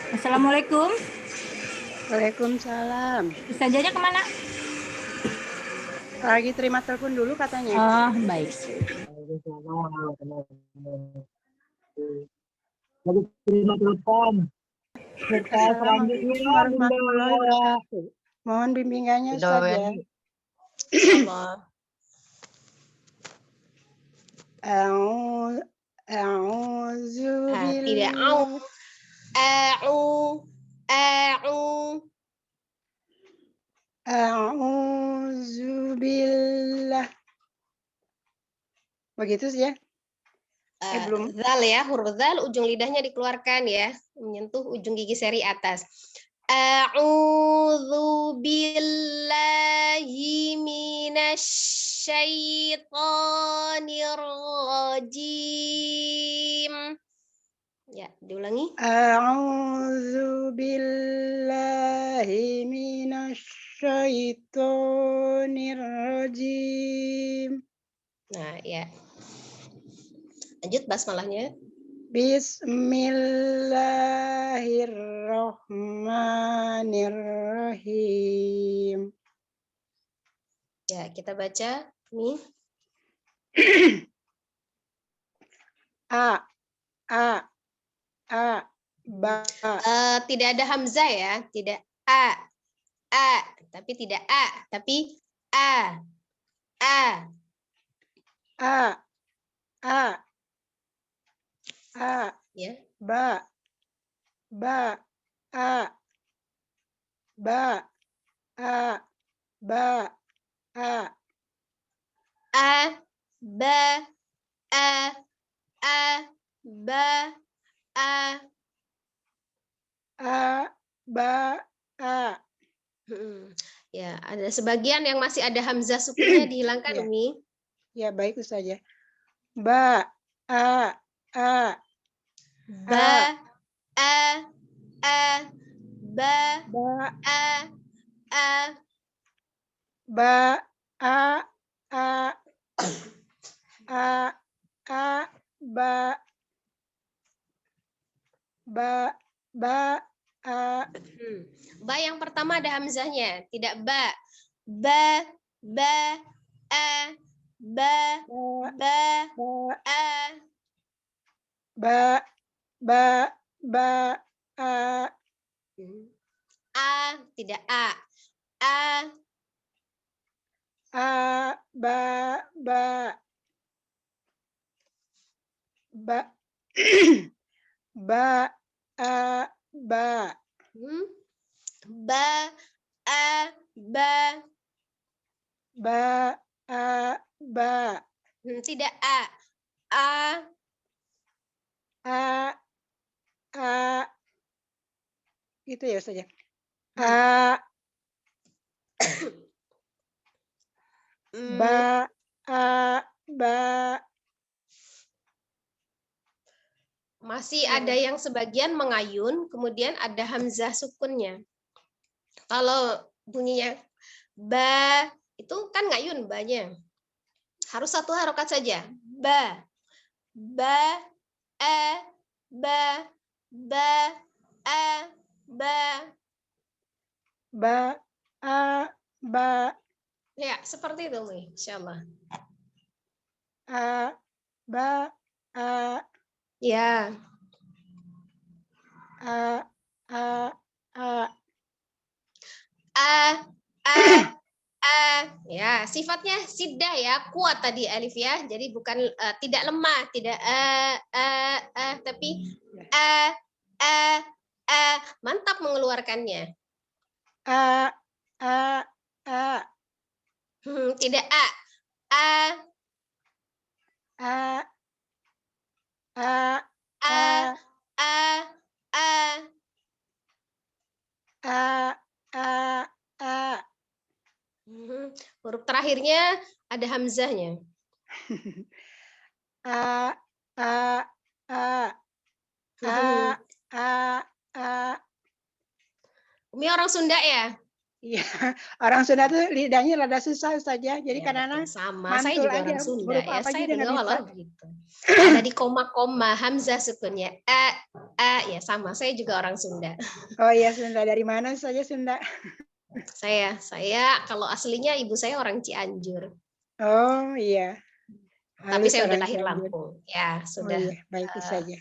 Assalamualaikum. Waalaikumsalam. Ustazahnya kemana? Lagi terima telepon dulu katanya. Oh, baik. Lagi terima telepon. Assalamualaikum warahmatullahi wabarakatuh. Mohon bimbingannya saja. Tidak A'udzubillah. Begitu sih ya? Belum. Zal ya, huruf zal ujung lidahnya dikeluarkan ya, menyentuh ujung gigi seri atas. A'udzu billahi minasyaitonir rajim. Ya, diulangi. A'udzu billahi minasyaitonir rajim. Nah, ya. Lanjut basmalahnya. Bismillahirrahmanirrahim. Ya, kita baca nih. A Ba. Tidak ada hamzah ya, tidak tapi tidak tapi a. A. Ya. Ba. Ba. A. Ba. A. Ba. A. Ba, ba, Ba. A. Ya, ada sebagian yang masih ada hamzah sukunnya dihilangkan, Ya. Umi. Ya, baik saja. Ba. A. Ba, ba, Ba. a. Ba. Ba. Ba. Ba yang pertama ada hamzahnya, tidak ba. Ba, a, ba, a. Ba. Tidak a. Ba. Ba. Ba. Ba, ba. Ba. Tidak a. Itu ya saja. Ba. Masih ada yang sebagian mengayun, kemudian ada hamzah sukunnya. Kalau bunyinya ba, itu kan ngayun banyak. Harus satu harokat saja. Ba, ba, ba, ba, ba. Ba. Ya, seperti itu, Mi. Insyaallah. Ba. Ya. Ya, sifatnya sidah ya, kuat tadi alif ya. Jadi bukan tidak lemah, tidak tapi mantap mengeluarkannya. Tidak huruf terakhirnya ada hamzahnya. Umi orang Sunda ya? Iya, orang Sunda tuh lidahnya rada susah saja. Jadi Ya, kadang-kadang sama. Saya mantul juga aja orang Sunda huruf ya. apa Saya juga juga nggak bisa. walau gitu. Ada di koma-koma hamzah sukunnya. Ya sama. Saya juga orang Sunda. Oh iya, Sunda. Dari mana saja Sunda? Saya kalau aslinya ibu saya orang Cianjur. Oh iya. Tapi Halus saya udah orang lahir Cianjur. Lampung. Ya, Oh sudah. iya, baik saja.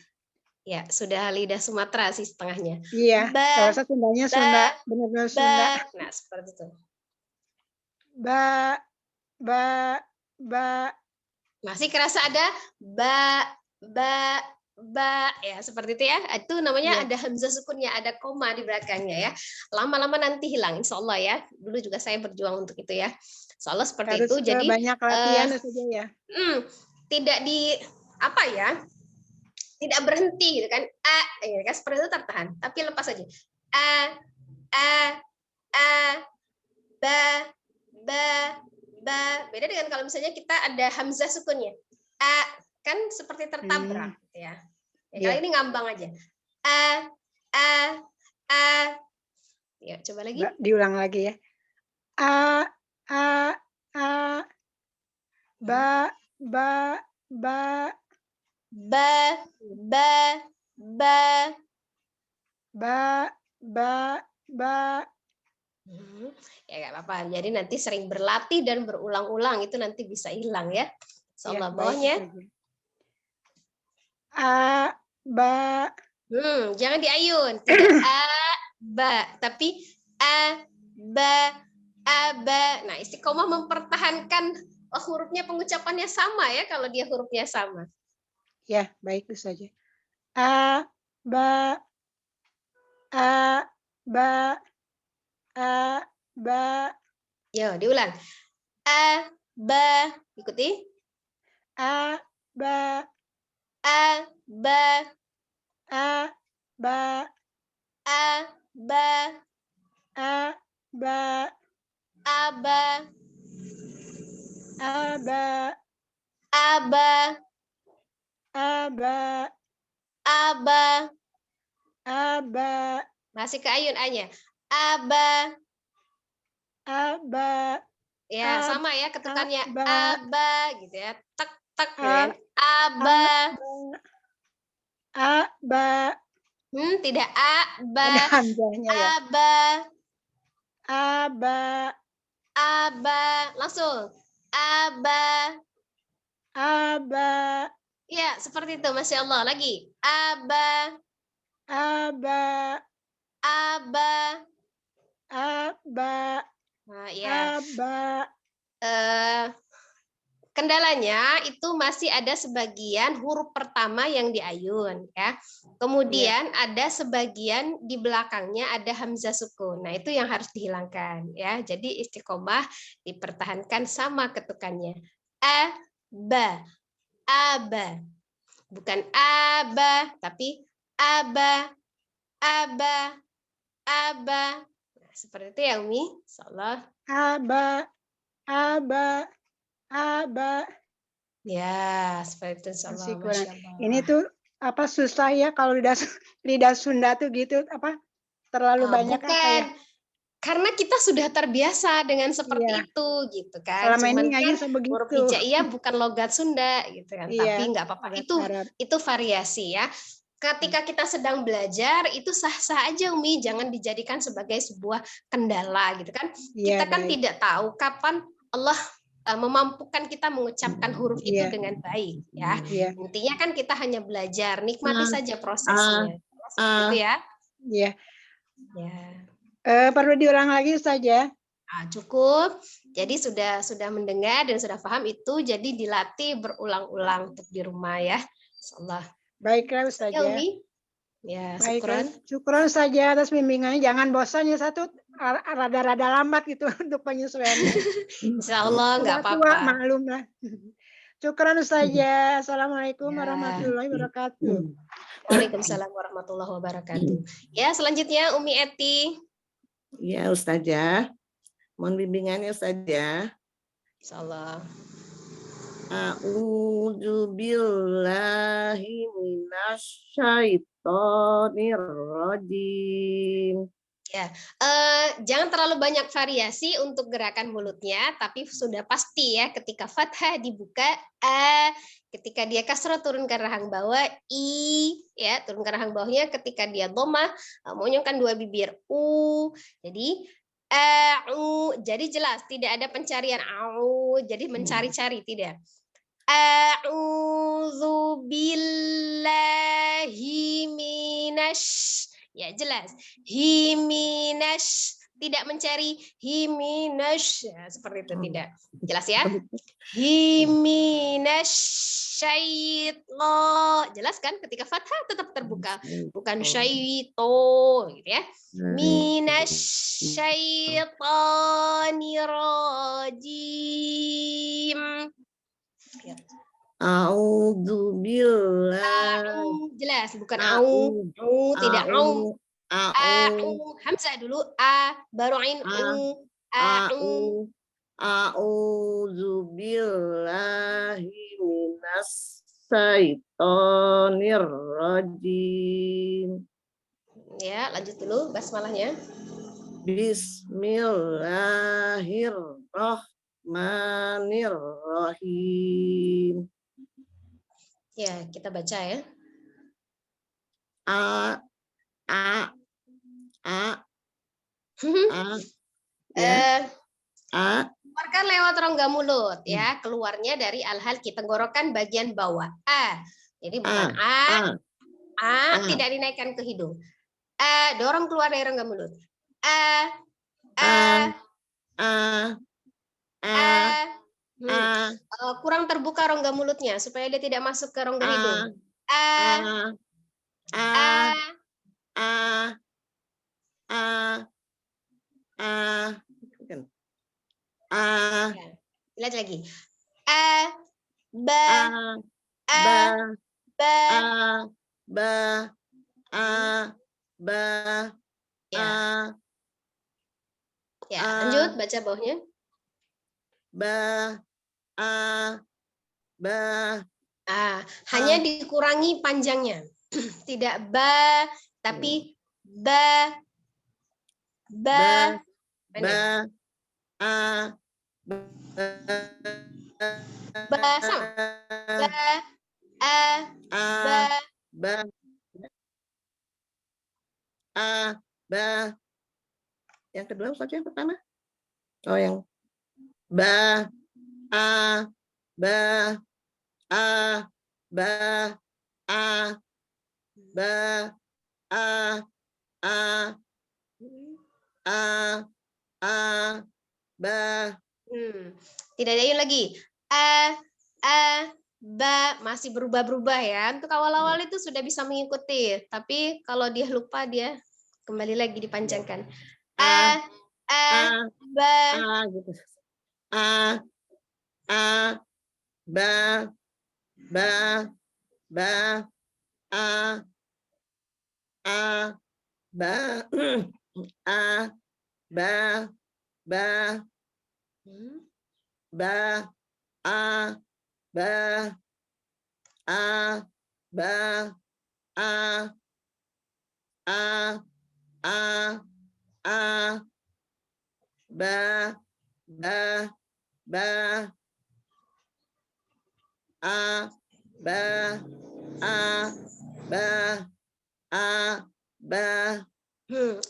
Ya, sudah lidah Sumatera sih setengahnya. Iya, kalau saya Sundanya Sunda, benar-benar Sunda. Nah, seperti itu. Ba. Masih kerasa ada ba ya, seperti itu ya. Itu namanya Iya. ada hamzah sukunnya, ada koma di belakangnya ya. Lama-lama nanti hilang insyaallah ya. Dulu juga saya berjuang untuk itu ya. Soalnya seperti Harus itu. Jadi banyak latihan saja ya. tidak di apa ya? Tidak berhenti gitu kan. Ya kan seperti itu tertahan, tapi lepas aja. Ba. Beda dengan kalau misalnya kita ada hamzah sukunnya. Kan seperti tertabrak gitu ya. Kali ini ngambang aja. Ya, coba lagi. Diulang lagi ya. Ba. Ya nggak apa-apa. Jadi nanti sering berlatih dan berulang-ulang itu nanti bisa hilang ya. Insyaallah. Bawahnya. Jangan diayun. Tidak a, ba, tapi a, ba, aba. Nah, istiqomah mempertahankan hurufnya, pengucapannya sama ya kalau dia hurufnya sama. Ya, baik itu saja. A, ba, a, ba, a, ba, Yo, diulang. A, ba, ikuti. a, ba, A, ba, a, ba, a, ba, a, ba, aba, aba, aba, aba, aba. aba, Masih ke ayun A-nya. Aba. aba, Ya, sama ya ketukannya. aba, Aba gitu ya. Tek tek gitu a, kan. Aba. aba, Tidak aba. ada hamzahnya ya. Aba. Aba, Aba. Langsung. Aba. aba, Ya, seperti itu. Masya Allah. Lagi. Aba. aba, Aba. aba, Nah, ya. aba, Kendalanya itu masih ada sebagian huruf pertama yang diayun ya. Kemudian ada sebagian di belakangnya ada hamzah sukun. Nah, itu yang harus dihilangkan ya. Jadi istiqomah dipertahankan sama ketukannya. A, ba, aba. Bukan aba, tapi aba, aba, aba. Nah, seperti itu ya Umi. Insyaallah. aba, aba, aba. Ya, seperti itu Masih insyaallah. kurang. Masya Allah. Ini tuh apa susah ya kalau lidah Sunda tuh gitu apa terlalu banyak apa ya? Bukan, karena kita sudah terbiasa dengan seperti Iya. itu gitu kan. Selama ini Cuman ngaji kan huruf begitu. hijaiyah bukan logat Sunda gitu kan. Iya, Tapi nggak apa-apa. logat Itu Arab. variasi ya. Ketika kita sedang belajar itu sah-sah aja Umi, jangan dijadikan sebagai sebuah kendala gitu kan. Iya, Kita kan baik. tidak tahu kapan Allah memampukan kita mengucapkan huruf itu Iya. dengan baik ya. Iya. Intinya kan kita hanya belajar, nikmati saja prosesnya. Gitu ya. Iya. Ya. Perlu diulang lagi saja. Nah, cukup. Jadi sudah mendengar dan sudah paham itu, jadi dilatih berulang-ulang untuk di rumah ya. Insyaallah. Baiklah Ya, Ustazah. Umi. Ya, Baiklah. syukron. Syukron saja atas bimbingannya. Jangan bosan ya, satu rada-rada lambat gitu untuk penyesuaiannya. Insyaallah nggak Sudah tua, apa-apa. maklum lah. Syukron Ustazah. Assalamualaikum Ya. warahmatullahi wabarakatuh. Waalaikumsalam warahmatullahi wabarakatuh. Ya, selanjutnya Umi Eti. Ya Ustazah, mohon bimbingannya Ustazah. Insyaallah. A'udzu billahi minasyaitonir rajim. Ya, jangan terlalu banyak variasi untuk gerakan mulutnya, tapi sudah pasti ya ketika fathah dibuka a, ketika dia kasrah turun ke rahang bawah i, ya turun ke rahang bawahnya, ketika dia dhammah monyongkan dua bibir u. Jadi jadi jelas tidak ada pencarian au, jadi mencari-cari tidak. A'udzu billahi minasy, ya jelas. Himinas, tidak mencari himinas, ya, seperti itu tidak. Jelas ya? Himinas syaiton. Jelas kan? Ketika fathah tetap terbuka, bukan syaito gitu ya. Minas syaitonir rajim. Ya. A'udzu billahi. Jelas, bukan au, tidak au. Hamzah dulu, baru ain A'udzu billahi minas syaitonir rajim. Ya, lanjut dulu basmalahnya. Bismillahirrahmanirrahim. Ya, kita baca ya. Keluarkan lewat rongga mulut ya, keluarnya dari al-halqi, tenggorokan bagian bawah. Jadi bukan A tidak dinaikkan ke hidung. Dorong keluar dari rongga mulut. Kurang terbuka rongga mulutnya supaya dia tidak masuk ke rongga hidung. Lihat lagi. Ya, lanjut baca bawahnya. Hanya dikurangi panjangnya. Tidak ba, tapi ba. Pendek. Ba sama. Ba. Yang kedua Ustaz, yang pertama. Oh, yang ba, Tidak ada yuk lagi. Ba masih berubah-berubah ya. Untuk awal-awal itu sudah bisa mengikuti, tapi kalau dia lupa dia kembali lagi dipanjangkan. Ba. Gitu.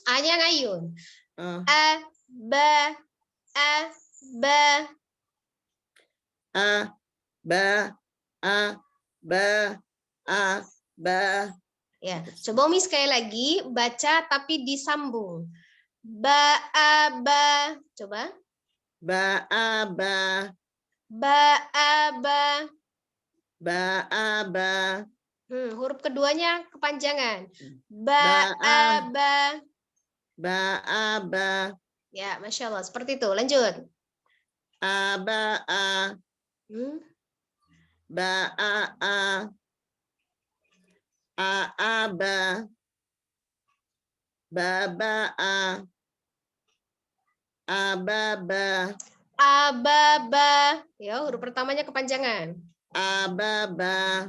A-nya ngayun. Ba. Ya, coba Umi sekali lagi baca tapi disambung. Ba. Coba. Ba. Huruf keduanya kepanjangan. Ba. Ya, Masya Allah. Seperti itu. Lanjut. Ababa. Ya, huruf pertamanya kepanjangan. Aba.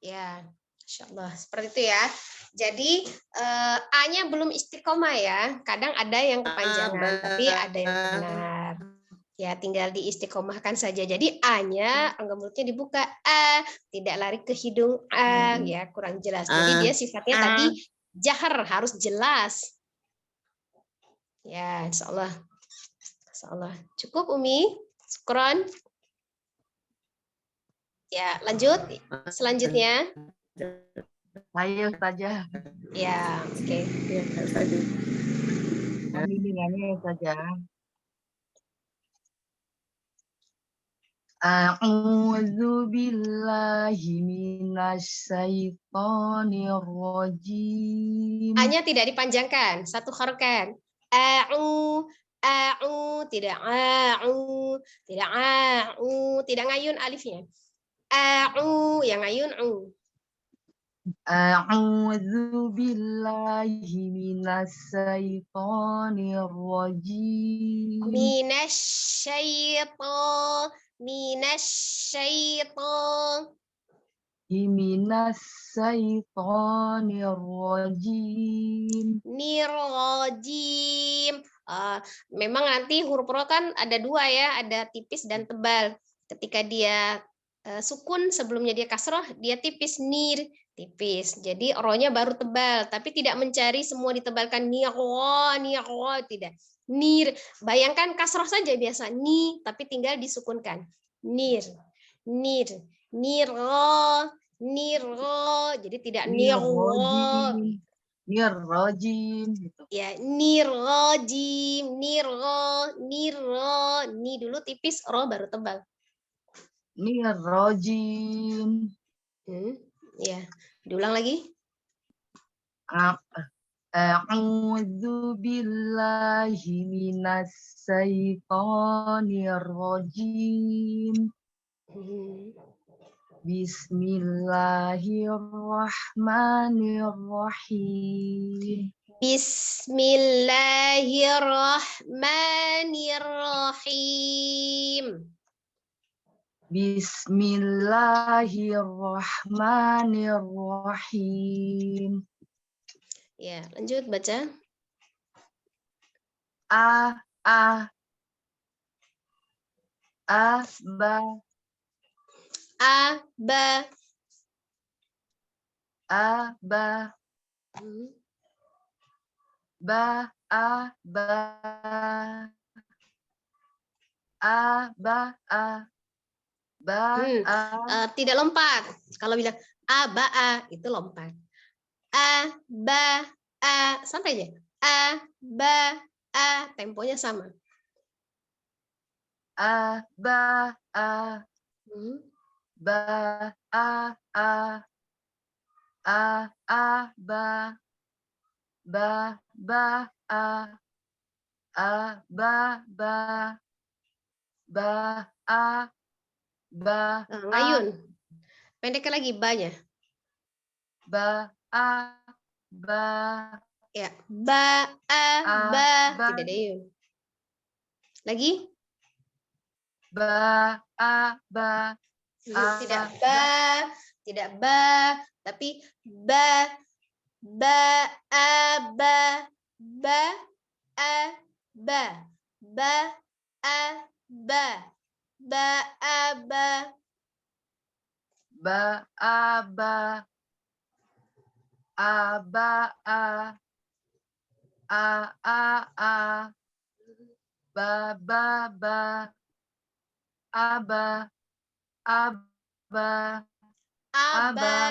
Ya, Masya Allah. Seperti itu ya. Jadi A-nya belum istiqomah ya. Kadang ada yang kepanjangan, tapi ada yang benar. Ya, tinggal diistiqomahkan saja. Jadi A-nya rongga mulutnya dibuka. Tidak lari ke hidung. Ya, kurang jelas. Jadi dia sifatnya tadi jahar, harus jelas. Ya, insya Allah. Insya Allah. Cukup, Umi. Syukron. Ya, lanjut. Selanjutnya. Saya Ustazah. Ya, oke. Bimbingannya Ustazah. A'udzu billahi minasyaitonir rajim. A-nya tidak dipanjangkan, satu harokat. Tidak tidak ngayun alifnya. Yang ngayun A'udzu billahi minasyaitonir rajim. Minasyaiton. minas syaitonir rajim. Nirrojim. Memang nanti huruf ro kan ada dua ya, ada tipis dan tebal. Ketika dia sukun sebelumnya dia kasroh, dia tipis, nir, tipis. Jadi ro-nya baru tebal, tapi tidak mencari semua ditebalkan nirro, tidak. Nir, bayangkan kasroh saja biasa, ni, tapi tinggal disukunkan. Nir, nirro, jadi tidak nirro. Nirrojim gitu. Ya, nirrojim, nirro, ni dulu tipis, ro baru tebal. Nirrojim. Ya, diulang lagi. A'udzu billahi minas syaitonir rajim. Bismillahirrahmanirrahim. Bismillahirrahmanirrahim. Bismillahirrahmanirrahim. Ya, lanjut baca. Tidak lompat. Kalau bilang itu lompat. Santai aja. Temponya sama. Ngayun. Pendekkan lagi ba-nya. Ya, ba. Tidak ada yun. Lagi? Tidak ba, tapi ba.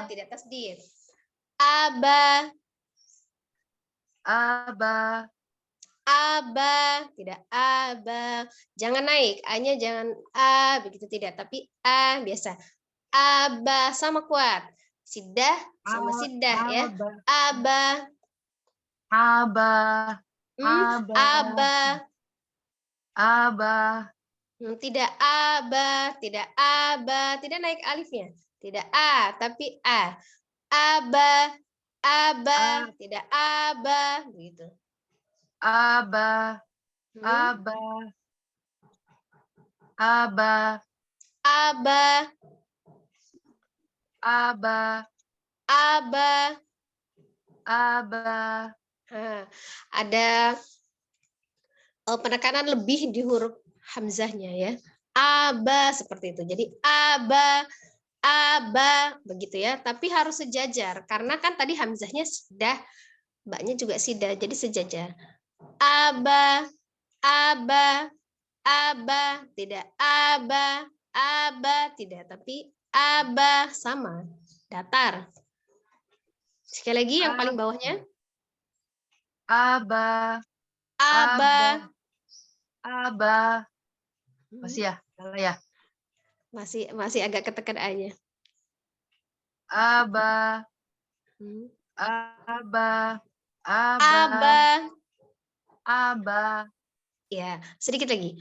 Tidak tasdid. Tidak jangan naik, a-nya jangan begitu tidak, tapi biasa. Sama kuat. Siddah sama siddah ya. Tidak tidak naik alifnya. Tidak tapi tidak begitu. Ada penekanan lebih di huruf hamzahnya ya. Seperti itu. Jadi begitu ya, tapi harus sejajar karena kan tadi hamzahnya sidah, baknya juga sidah, jadi sejajar. Tidak tidak, tapi sama, datar. Sekali lagi yang paling bawahnya. Masih ya? Salah ya? Masih agak ketekan A-nya. Ya, sedikit lagi.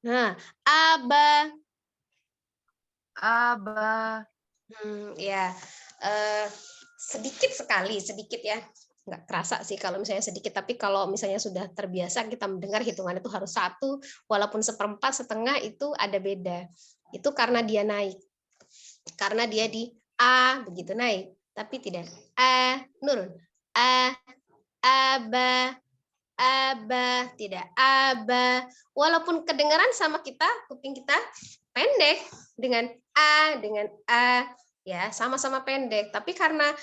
Nah, ya, sedikit sekali, sedikit ya. Nggak kerasa sih kalau misalnya sedikit, tapi kalau misalnya sudah terbiasa kita mendengar hitungan itu harus 1, walaupun 1/4, 1/2 itu ada beda. Itu karena dia naik. Karena dia di A begitu naik, tapi tidak A nurun. Aba, tidak aba. Walaupun kedengaran sama kita, kuping kita pendek dengan A, ya sama-sama pendek. Tapi karena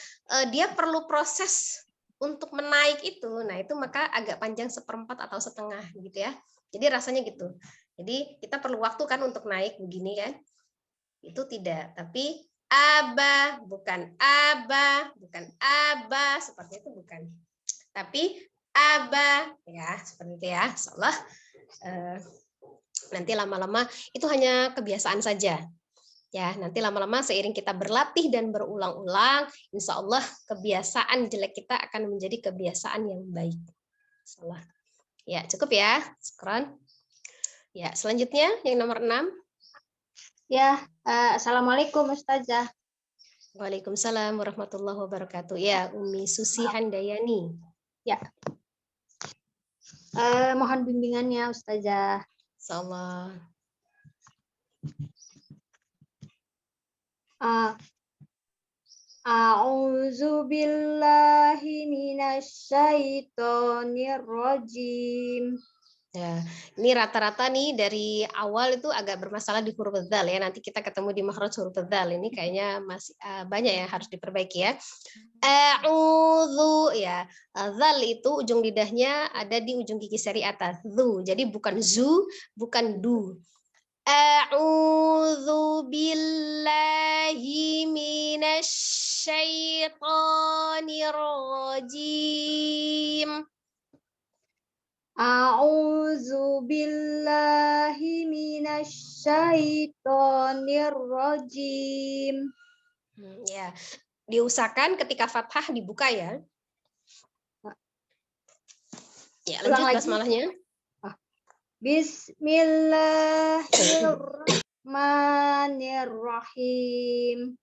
dia perlu proses untuk menaik itu, nah itu maka agak panjang 1/4 atau setengah gitu ya. Jadi rasanya gitu. Jadi kita perlu waktu kan untuk naik begini kan? Itu tidak, tapi aba, bukan aba, seperti itu bukan. Tapi aba, ya seperti itu ya. Insyaallah nanti lama-lama itu hanya kebiasaan saja. Ya, nanti lama-lama seiring kita berlatih dan berulang-ulang, insya Allah kebiasaan jelek kita akan menjadi kebiasaan yang baik. Insyaallah. Ya, cukup ya. Syukran. Ya, selanjutnya yang nomor 6. Ya, Assalamualaikum Ustazah. Waalaikumsalam warahmatullahi wabarakatuh. Ya, Umi Susi Handayani. Ya. Mohon bimbingannya Ustazah. Insyaallah. A'udzu billahi minasyaitonir rajim. Ya, ini rata-rata nih dari awal itu agak bermasalah di huruf dzal ya. Nanti kita ketemu di makhraj huruf dzal. Ini kayaknya masih banyak yang harus diperbaiki ya. A'udzu ya. Dzal itu ujung lidahnya ada di ujung gigi seri atas. Zu. Jadi bukan zu, bukan du. A'udzu billahi minasyaitonir rajim. A'udzu billahi minasyaitonir rajim. Ya, diusahakan ketika fathah dibuka ya. Ya, lanjut basmalahnya. Bismillahirrahmanirrahim.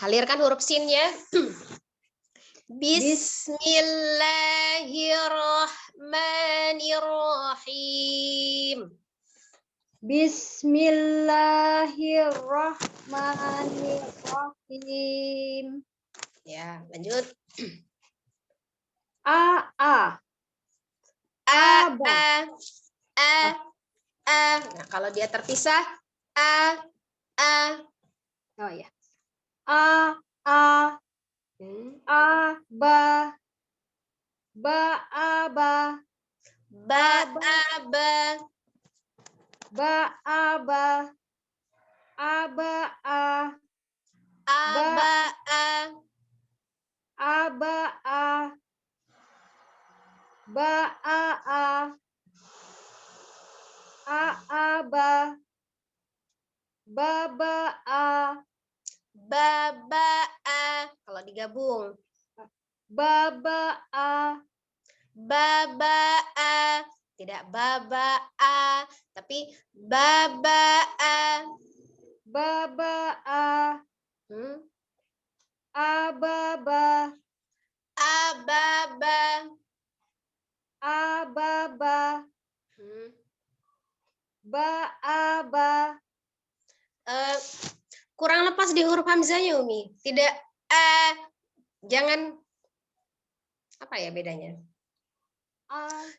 Halirkan huruf sinnya. Bismillahirrahmanirrahim. Bismillahirrahmanirrahim. Ya, lanjut. Nah, kalau dia terpisah Oh ya. Aba. Ba'aba. ba'aba Ba'aba. Aba'a. aba'a Aba'a. Ba'a'a. A'aba. Baba'a. baba'a. Kalau digabung Baba'a. baba'a, tidak baba'a, tapi baba'a. Baba'a. Ababa. Ababa. Ababa. Ba'aba. Kurang lepas di huruf hamzahnya Umi. Tidak jangan apa ya bedanya?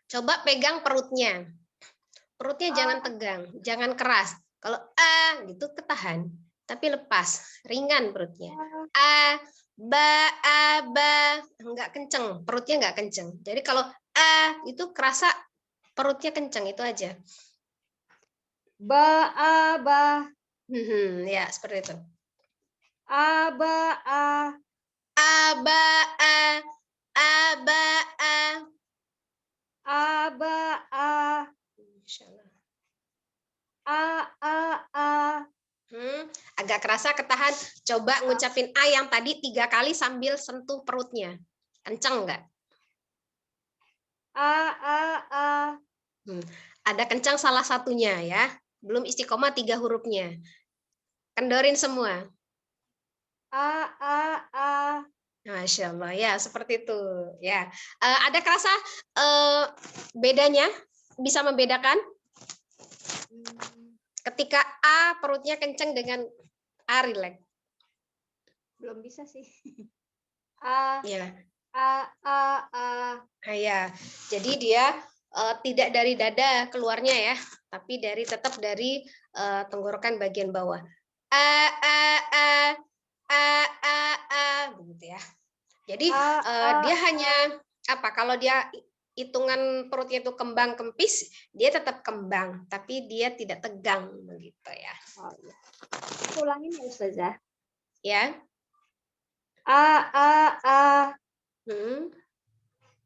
Coba pegang perutnya. Perutnya jangan tegang, jangan keras. Kalau gitu ketahan, tapi lepas, ringan perutnya. Ba, enggak kenceng, perutnya enggak kenceng. Jadi kalau itu kerasa perutnya kenceng, itu aja. Ba'aba. Ya, seperti itu. Aba'a. Aba'a. Aba'a. Aba'a. Insyaallah. A'a. Agak kerasa ketahan. Coba ngucapin A yang tadi 3 kali sambil sentuh perutnya. Kenceng enggak? A'a. Ada kencang salah satunya ya. Belum istiqomah 3 hurufnya. Kendorin semua. A'a. Masya Allah ya, seperti itu ya. Ada kerasa bedanya? Bisa membedakan? Ketika A perutnya kenceng dengan A rileks. Belum bisa sih. A, Ya. A. Nah, ya. Jadi dia tidak dari dada keluarnya ya, tapi tetap dari tenggorokan bagian bawah. A begitu ya. Jadi dia hanya apa? Kalau dia hitungan perutnya itu kembang kempis, dia tetap kembang, tapi dia tidak tegang begitu ya. Oh, iya. Ulangin ya Ustazah. Ya. A.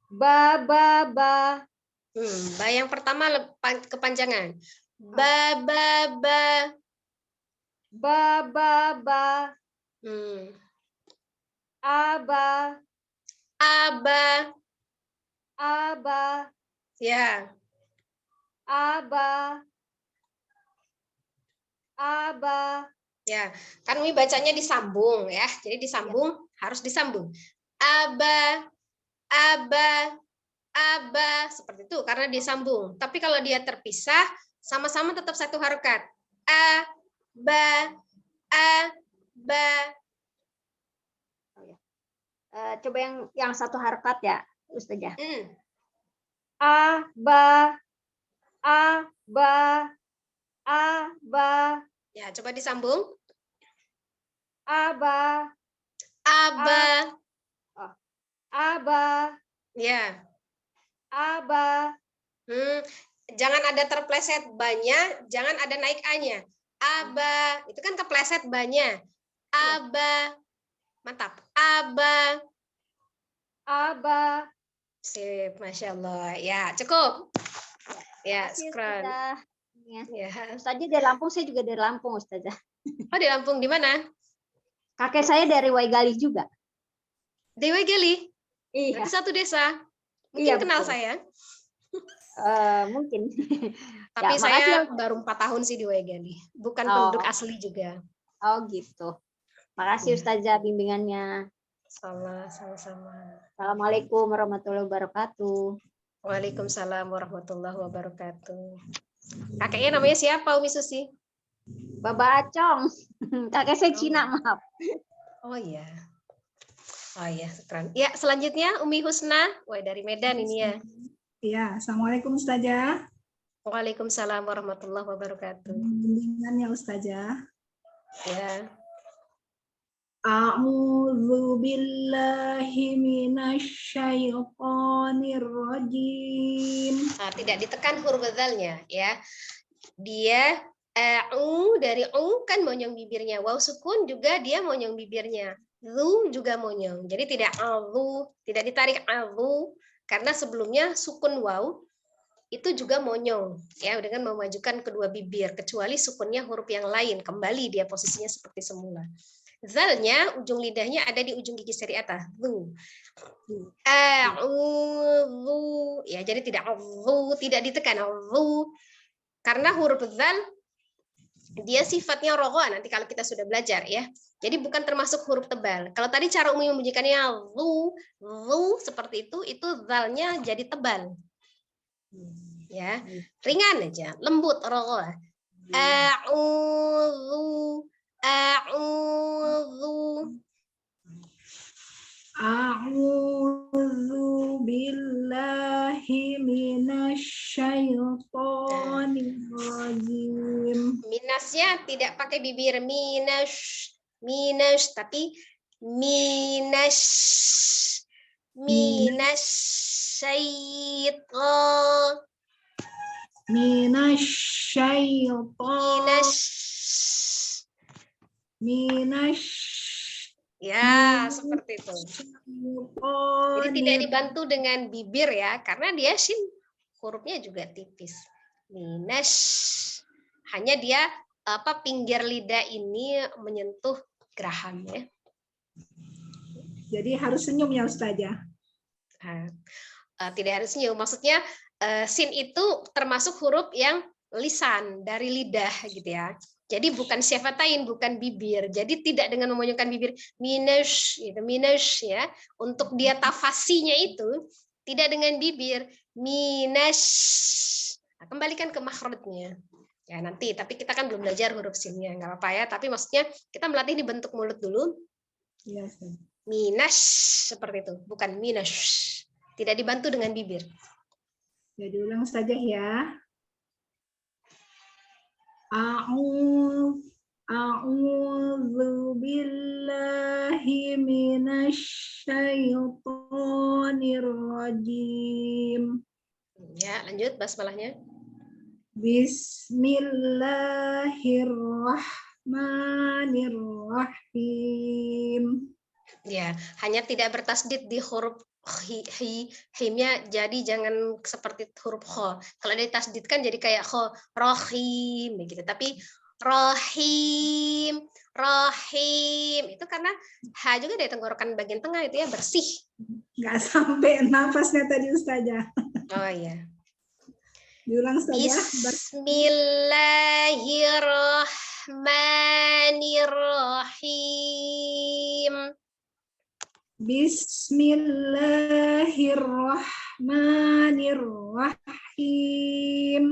Ba. Ba yang pertama kepanjangan. Ba. Ba. Aba. Ya. Aba. Ya, kan Umi bacanya disambung ya. Jadi disambung, harus disambung. Aba, seperti itu karena disambung. Tapi kalau dia terpisah, sama-sama tetap satu harokat. Ba. Coba yang satu harokat ya, Ustazah. Aba. Ya, coba disambung. Aba. Ya. Aba. Jangan ada terpleset banyak, jangan ada naik A-nya. Aba, itu kan kepleset banyak. Aba. Mantap. Aba. Sip, Masya Allah. Ya, cukup. Ya, syukran. Ya. Ustazah dari Lampung, saya juga dari Lampung, Ustazah. Oh, di Lampung di mana? Kakek saya dari Waigali juga. Di Waigali? Iya. Berarti satu desa. Mungkin Iya, kenal betul. saya. Mungkin. Tapi Ya, saya makasih. baru 4 tahun sih di Waigali. Bukan Oh. penduduk asli juga. Oh gitu. Makasih Ustazah bimbingannya. Sama-sama. Assalamualaikum warahmatullahi wabarakatuh. Waalaikumsalam warahmatullahi wabarakatuh. Kakeknya namanya siapa, Umi Susi? Baba Acong. Kakek saya Cina, maaf. Oh iya. Oh iya, keren. Ya, selanjutnya Umi Husna. Wah, dari Medan ini ya. Ya, Assalamualaikum Ustazah. Waalaikumsalam warahmatullahi wabarakatuh. Bimbingannya Ustazah. Ya. A'udzu billahi minasyaitonir rajim. Nah, tidak ditekan huruf dzalnya ya. Dia dari kan monyong bibirnya. Waw sukun juga dia monyong bibirnya. Zu juga monyong. Jadi tidak alu, tidak ditarik alu karena sebelumnya sukun waw itu juga monyong ya dengan memajukan kedua bibir kecuali sukunnya huruf yang lain kembali dia posisinya seperti semula. Zalnya ujung lidahnya ada di ujung gigi seri atas. Zu. Ya jadi tidak ditekan zu karena huruf zal dia sifatnya rogoa nanti kalau kita sudah belajar ya. Jadi bukan termasuk huruf tebal. Kalau tadi cara umum membunyikannya zu seperti itu zalnya jadi tebal. Ya, ringan aja, lembut rogoa. A'udzu billahi minasyaitonir rajim. Minasnya tidak pakai bibir minus tapi syaiton. Ya, seperti itu. Jadi tidak dibantu dengan bibir ya, karena dia shin hurufnya juga tipis. Hanya dia pinggir lidah ini menyentuh geraham ya. Jadi harus senyum ya Ustazah. Tidak harus senyum, maksudnya sin itu termasuk huruf yang lisan dari lidah gitu ya. Jadi bukan syafatain, bukan bibir. Jadi tidak dengan memonyongkan bibir minus ya. Untuk dia tafasinya itu tidak dengan bibir minus. Nah, kembalikan ke makhrajnya. Ya nanti, tapi kita kan belum belajar huruf sinnya, nggak apa-apa ya. Tapi maksudnya kita melatih di bentuk mulut dulu. Iya, Ustazah. Minash seperti itu, bukan minash. Tidak dibantu dengan bibir. Ya, diulang saja ya. A'udzu billahi minasy syaithanir rajim. Ya, lanjut basmalahnya. Bismillahirrahmanirrahim. Ya, hanya tidak bertasdid di huruf himnya, jadi jangan seperti huruf kho. Kalau ditasdidkan jadi kayak kho, rohim begitu. Tapi rohim, rohim itu karena ha juga dari tenggorokan bagian tengah itu ya, bersih. Nggak sampai nafasnya tadi Ustazah. Oh iya. Diulang saja. Bismillahirrahmanirrahim. Bismillahirrahmanirrahim.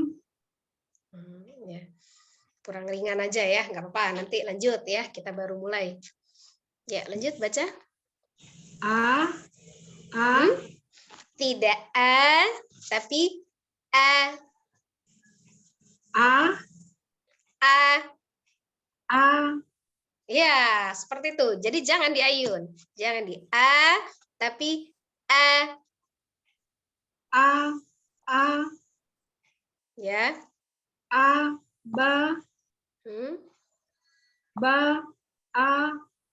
Ya. Kurang ringan aja ya, nggak apa-apa. Nanti lanjut ya, kita baru mulai. Ya, lanjut baca. Tidak a, tapi a. A. Ya, seperti itu. Jadi jangan diayun. Jangan di a, tapi a. Ya. Ba.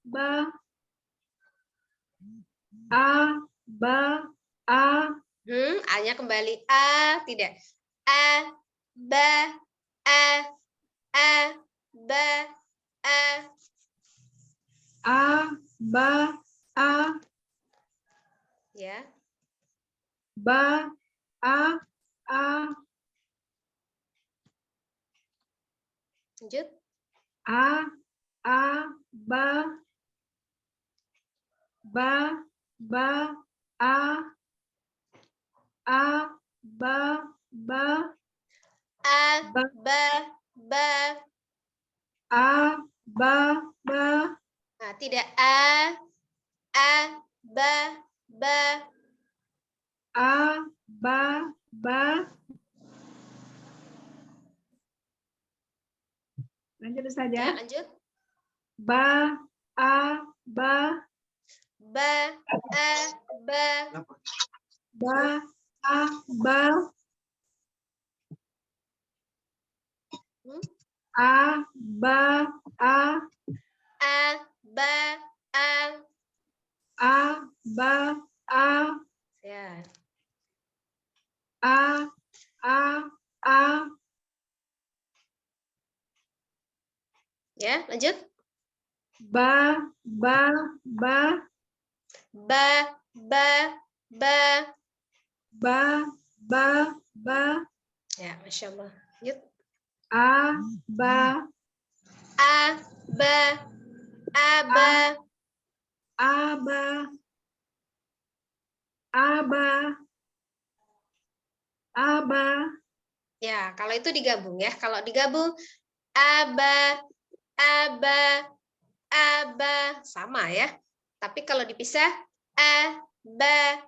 Ba. A-nya kembali a, tidak. A, ba, a, ba, a. Ya. Ba. Lanjut. Nah, tidak a, ba, Lanjut Ya, saja. lanjut. Ba. Ya. Ya, lanjut. Ba. Ya, Masya Allah. Lanjut. Aba. Ya, kalau itu digabung ya. Kalau digabung aba, sama ya. Tapi kalau dipisah aba,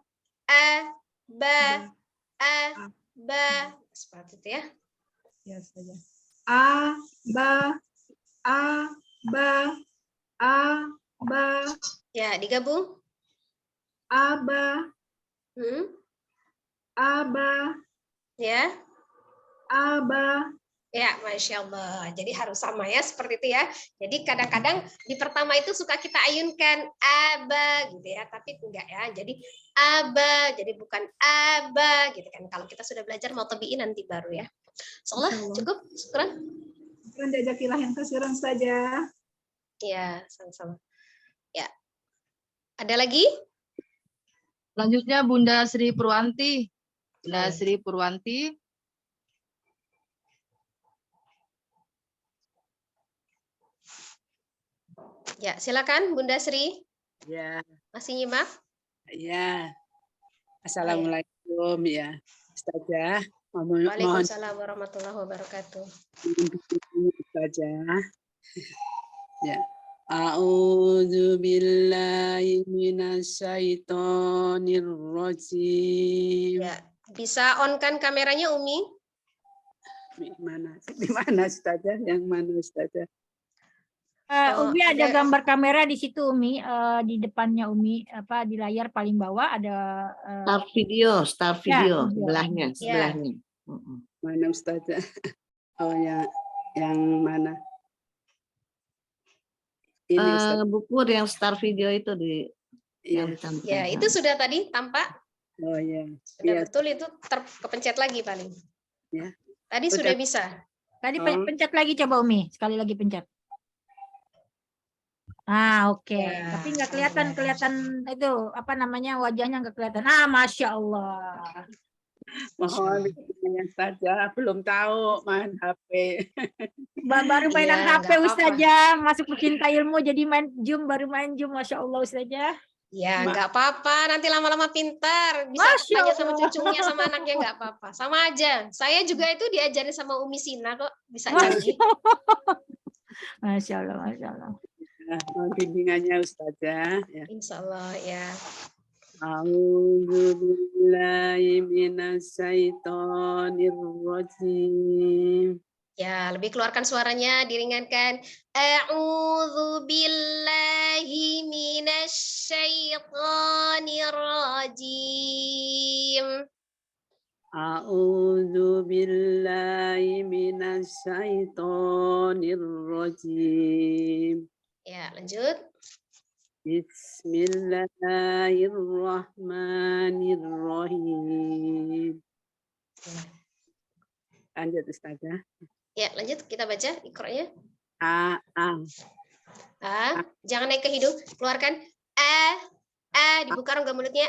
seperti itu ya. Ya saja. Ya, digabung. Ya. Ya, Masya Allah. Jadi harus sama ya, seperti itu ya. Jadi kadang-kadang di pertama itu suka kita ayunkan aba gitu ya, tapi enggak ya. Jadi aba, jadi bukan aba gitu kan. Kalau kita sudah belajar mau tabiin nanti baru ya. Insyaallah cukup, syukran. Jazakallah yang kasiran saja. Ya, sama-sama. Ya. Ada lagi? Selanjutnya Bunda Sri Purwanti. Bunda Sri Purwanti. Ya, silakan Bunda Sri. Ya. Masih nyimak? Ya. Assalamualaikum ya, Ustazah. Mohon Waalaikumsalam warahmatullahi wabarakatuh. saja. Ya. A'udzu billahi minasyaitonir rajim. Ya, bisa on kan kameranya Umi? Di mana Ustazah? Yang mana Ustazah? Oh, Umi ada ada. gambar kamera di situ Umi, di depannya Umi, apa di layar paling bawah ada Start video video. sebelahnya, Ya. sebelahnya. Mana Ustazah? Oh ya, yang mana? Ini Ustazah. Bukur yang start video itu di Iya. yang ditampilkan. Ya, itu sudah tadi tampak. Oh ya. Sudah Iya. betul itu kepencet lagi paling. Ya. Tadi Udah. sudah bisa. Tadi Oh. pencet lagi coba Umi, sekali lagi pencet. Oke. Ya. Tapi nggak kelihatan itu apa namanya wajahnya nggak kelihatan. Masya Allah. Mohon yang saja belum tahu main HP. Baru mainan Iya, HP nggak apa-apa. Ustazah, masuk pecinta ilmu jadi main Zoom, baru main Zoom, Masya Allah Ustazah. Ya, nggak apa-apa. Nanti lama-lama pintar. Bisa Masya tanya sama Allah. cucunya, sama anaknya, nggak apa-apa. Sama aja. Saya juga itu diajarin sama Umi Sina kok. Bisa Masya canggih. Masya Allah, Masya Allah. Mohon bimbingannya Ustazah. Ya. Insya Allah ya. A'udzu billahi minasyaitonir rajim. Ya, lebih keluarkan suaranya, diringankan. A'udzu billahi minasyaitonir rajim. A'udzu billahi minasyaitonir rajim. Ya, lanjut. Bismillahirrahmanirrahim. Lanjut Ustazah. Ya, lanjut kita baca Iqra-nya. Jangan naik ke hidung, keluarkan dibuka rongga mulutnya.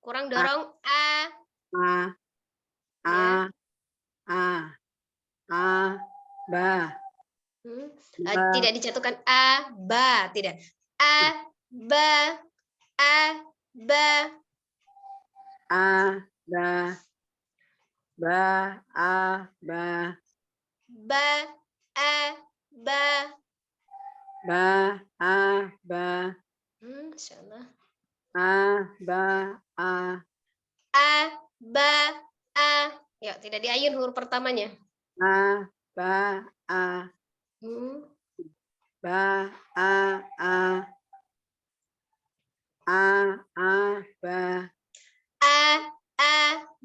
Kurang dorong. Ba. Tidak dijatuhkan ba, tidak. Ba. Ba. Ba. Ba. Ba. Ba. Ba. Ba. Ba. Insyaallah. Ba. Ba. Ya, tidak diayun huruf pertamanya. Ba. Ba. Ba.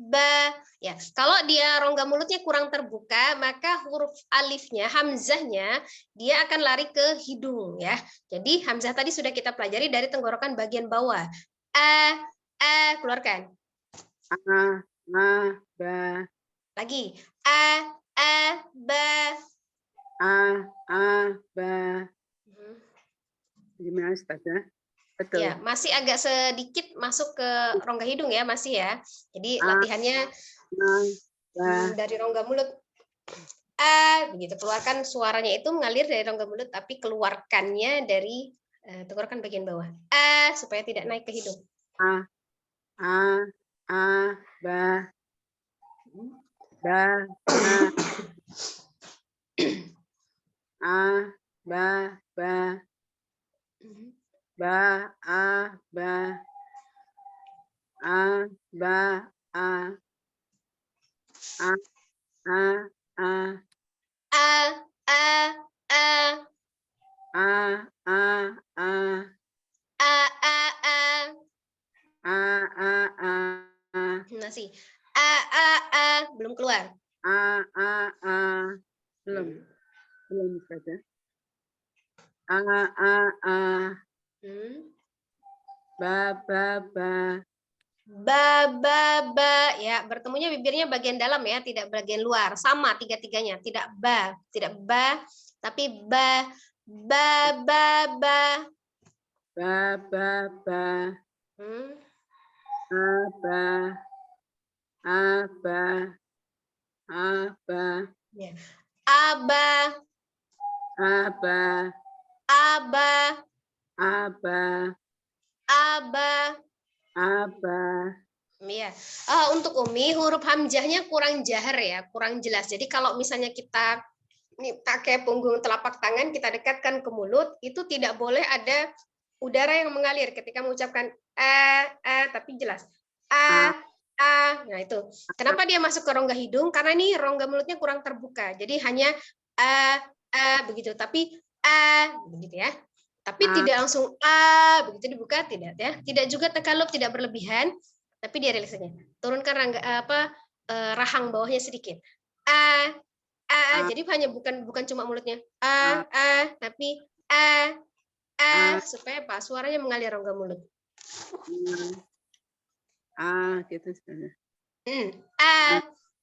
Ba. Ya, kalau dia rongga mulutnya kurang terbuka, maka huruf alifnya, hamzahnya, dia akan lari ke hidung ya. Jadi hamzah tadi sudah kita pelajari dari tenggorokan bagian bawah. Keluarkan. Ba. Lagi. Ba. Ba. Gimana Ustazah? Betul. Ya, masih agak sedikit masuk ke rongga hidung ya, masih ya. Jadi latihannya dari rongga mulut. Begitu, keluarkan suaranya itu mengalir dari rongga mulut, tapi keluarkannya dari tenggorokan bagian bawah. Supaya tidak naik ke hidung. Ba. Ba. Ba. Ba. Ba. Ba. Ba. Masih. Belum keluar. Belum saja. Ba. Ba. Ya, bertemunya bibirnya bagian dalam ya, tidak bagian luar. Sama tiga-tiganya, tidak ba, tapi ba. Ba. Ba. Ya. Aba. Aba. Iya. Untuk Umi, huruf hamzahnya kurang jahar ya, kurang jelas. Jadi kalau misalnya kita pakai punggung telapak tangan, kita dekatkan ke mulut, itu tidak boleh ada udara yang mengalir ketika mengucapkan tapi jelas. Nah itu. Kenapa dia masuk ke rongga hidung? Karena ini rongga mulutnya kurang terbuka. Jadi hanya begitu, tapi begitu ya. Tapi tidak langsung begitu dibuka, tidak ya. Tidak juga takalub, tidak berlebihan. Tapi dia rilisnya turunkan rahang bawahnya sedikit. Jadi hanya bukan cuma mulutnya tapi supaya apa? Suaranya mengalir rongga mulut. Gitu sebenarnya.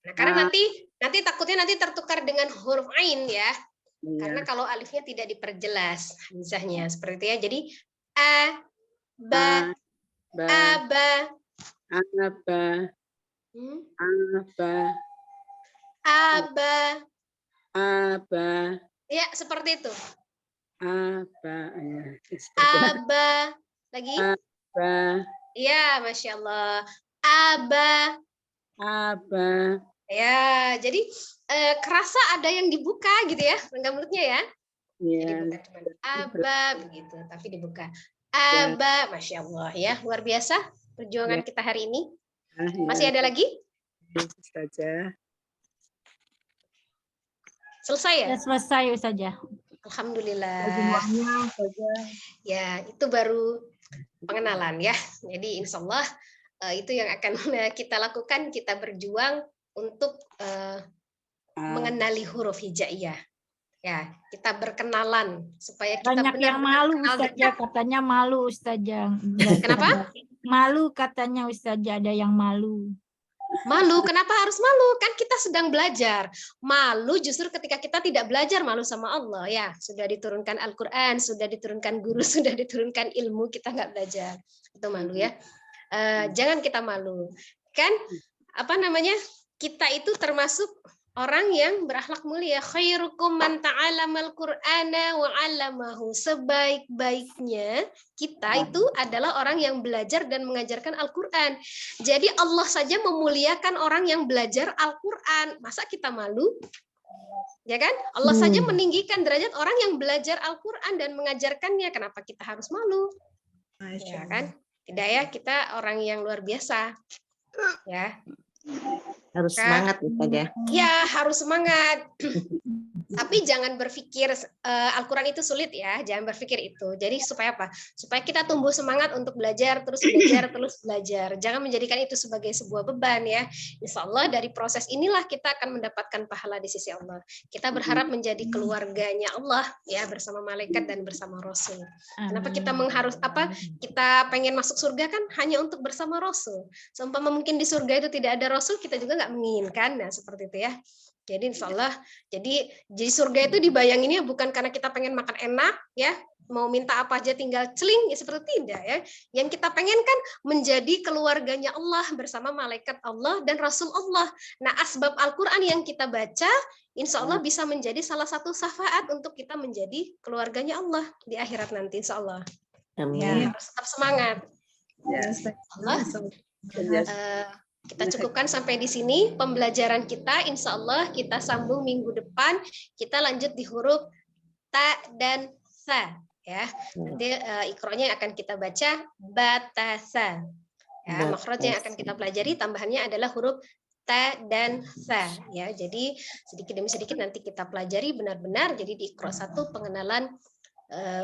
Nah, karena nanti takutnya tertukar dengan huruf ain ya. Iya. Karena kalau alifnya tidak diperjelas hamzahnya seperti itu ya. Jadi aba. Ya, seperti itu. Aba. Lagi? Ya, Masya Allah. Aba. Ya, jadi kerasa ada yang dibuka gitu ya, rongga mulutnya ya. Jadi bukan cuma aba begitu, tapi dibuka. Aba, Masya Allah ya, luar biasa perjuangan kita hari ini. Masih ada lagi? Saja. Selesai ya? Ya, selesai saja. Alhamdulillah. Ya, itu baru pengenalan ya. Jadi insya Allah itu yang akan kita lakukan, kita berjuang untuk mengenali huruf hijaiyah. Ya, kita berkenalan supaya kita Banyak yang malu Ustazah, katanya malu Ustazah. Kenapa? Malu katanya Ustazah, ada yang malu. Malu, kenapa harus malu? Kan kita sedang belajar. Malu justru ketika kita tidak belajar, malu sama Allah ya. Sudah diturunkan Al-Qur'an, sudah diturunkan guru, sudah diturunkan ilmu, kita nggak belajar. Itu malu ya. Jangan kita malu. Kan kita itu termasuk orang yang berakhlak mulia. Khairukum man ta'alamal Qur'ana wa 'allamahu. Sebaik-baiknya kita itu adalah orang yang belajar dan mengajarkan Al-Qur'an. Jadi Allah saja memuliakan orang yang belajar Al-Qur'an. Masa kita malu? Ya kan? Allah saja meninggikan derajat orang yang belajar Al-Qur'an dan mengajarkannya. Kenapa kita harus malu? Ya kan? Tidak ya, kita orang yang luar biasa. Ya. Harus semangat ya. Ya, harus semangat. Tapi jangan berpikir Al-Quran itu sulit ya, jangan berpikir itu. Jadi supaya apa? Supaya kita tumbuh semangat untuk belajar, terus belajar. Jangan menjadikan itu sebagai sebuah beban ya. Insya Allah dari proses inilah kita akan mendapatkan pahala di sisi Allah. Kita berharap menjadi keluarganya Allah ya, bersama malaikat dan bersama Rasul. Kenapa kita kita pengen masuk surga kan hanya untuk bersama Rasul. Seumpama mungkin di surga itu tidak ada Rasul, kita juga nggak menginginkan. Nah seperti itu ya. Jadi insya Allah, jadi surga itu dibayanginnya bukan karena kita pengen makan enak ya, mau minta apa aja tinggal celing, ya seperti tidak ya. Yang kita pengen kan menjadi keluarganya Allah bersama malaikat Allah dan Rasul Allah. Nah asbab Al-Quran yang kita baca, insya Allah bisa menjadi salah satu syafaat untuk kita menjadi keluarganya Allah di akhirat nanti insya Allah. Amin. Ya, harus tetap semangat. Ya. Allah. Kita cukupkan sampai di sini pembelajaran kita. Insya Allah kita sambung minggu depan. Kita lanjut di huruf ta dan sa. Ya, nanti ikronya akan kita baca batasa. Ya, makhrajnya yang akan kita pelajari tambahannya adalah huruf ta dan sa. Ya, jadi sedikit demi sedikit nanti kita pelajari benar-benar. Jadi di ikro 1 pengenalan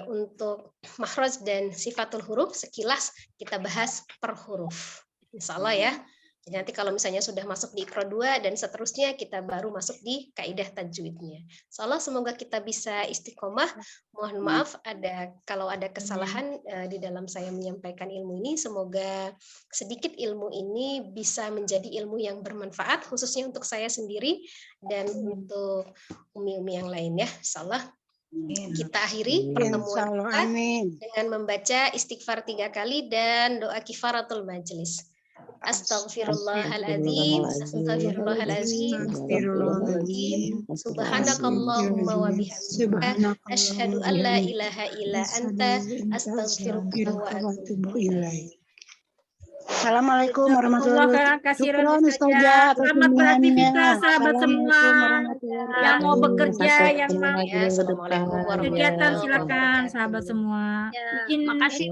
untuk makhraj dan sifatul huruf, sekilas kita bahas per huruf. Insya Allah ya. Jadi nanti kalau misalnya sudah masuk di Iqra 2 dan seterusnya, kita baru masuk di kaidah tajwidnya. Insyaallah semoga kita bisa istiqomah. Mohon maaf kalau ada kesalahan di dalam saya menyampaikan ilmu ini. Semoga sedikit ilmu ini bisa menjadi ilmu yang bermanfaat, khususnya untuk saya sendiri dan untuk umi-umi yang lain ya. Insyaallah. Kita akhiri pertemuan kita dengan membaca istighfar 3 kali dan doa kifaratul majelis. Astaghfirullahaladzim, subhanakallahumma wa bihamdika asyhadu an la ilaha illa anta astaghfiruka wa atubu ilaik. Assalamualaikum warahmatullahi Allah wabarakatuh. kasihan Syukron Ustazah. Ustazah atas Selamat bimbingannya. beraktivitas sahabat semua. Assalamualaikum warahmatullahi Yang mau wabarakatuh. bekerja, Sampai yang ketemu mau lagi minggu depan. Assalamualaikum kegiatan warahmatullahi silakan wabarakatuh. sahabat semua. Ya, Izin makasih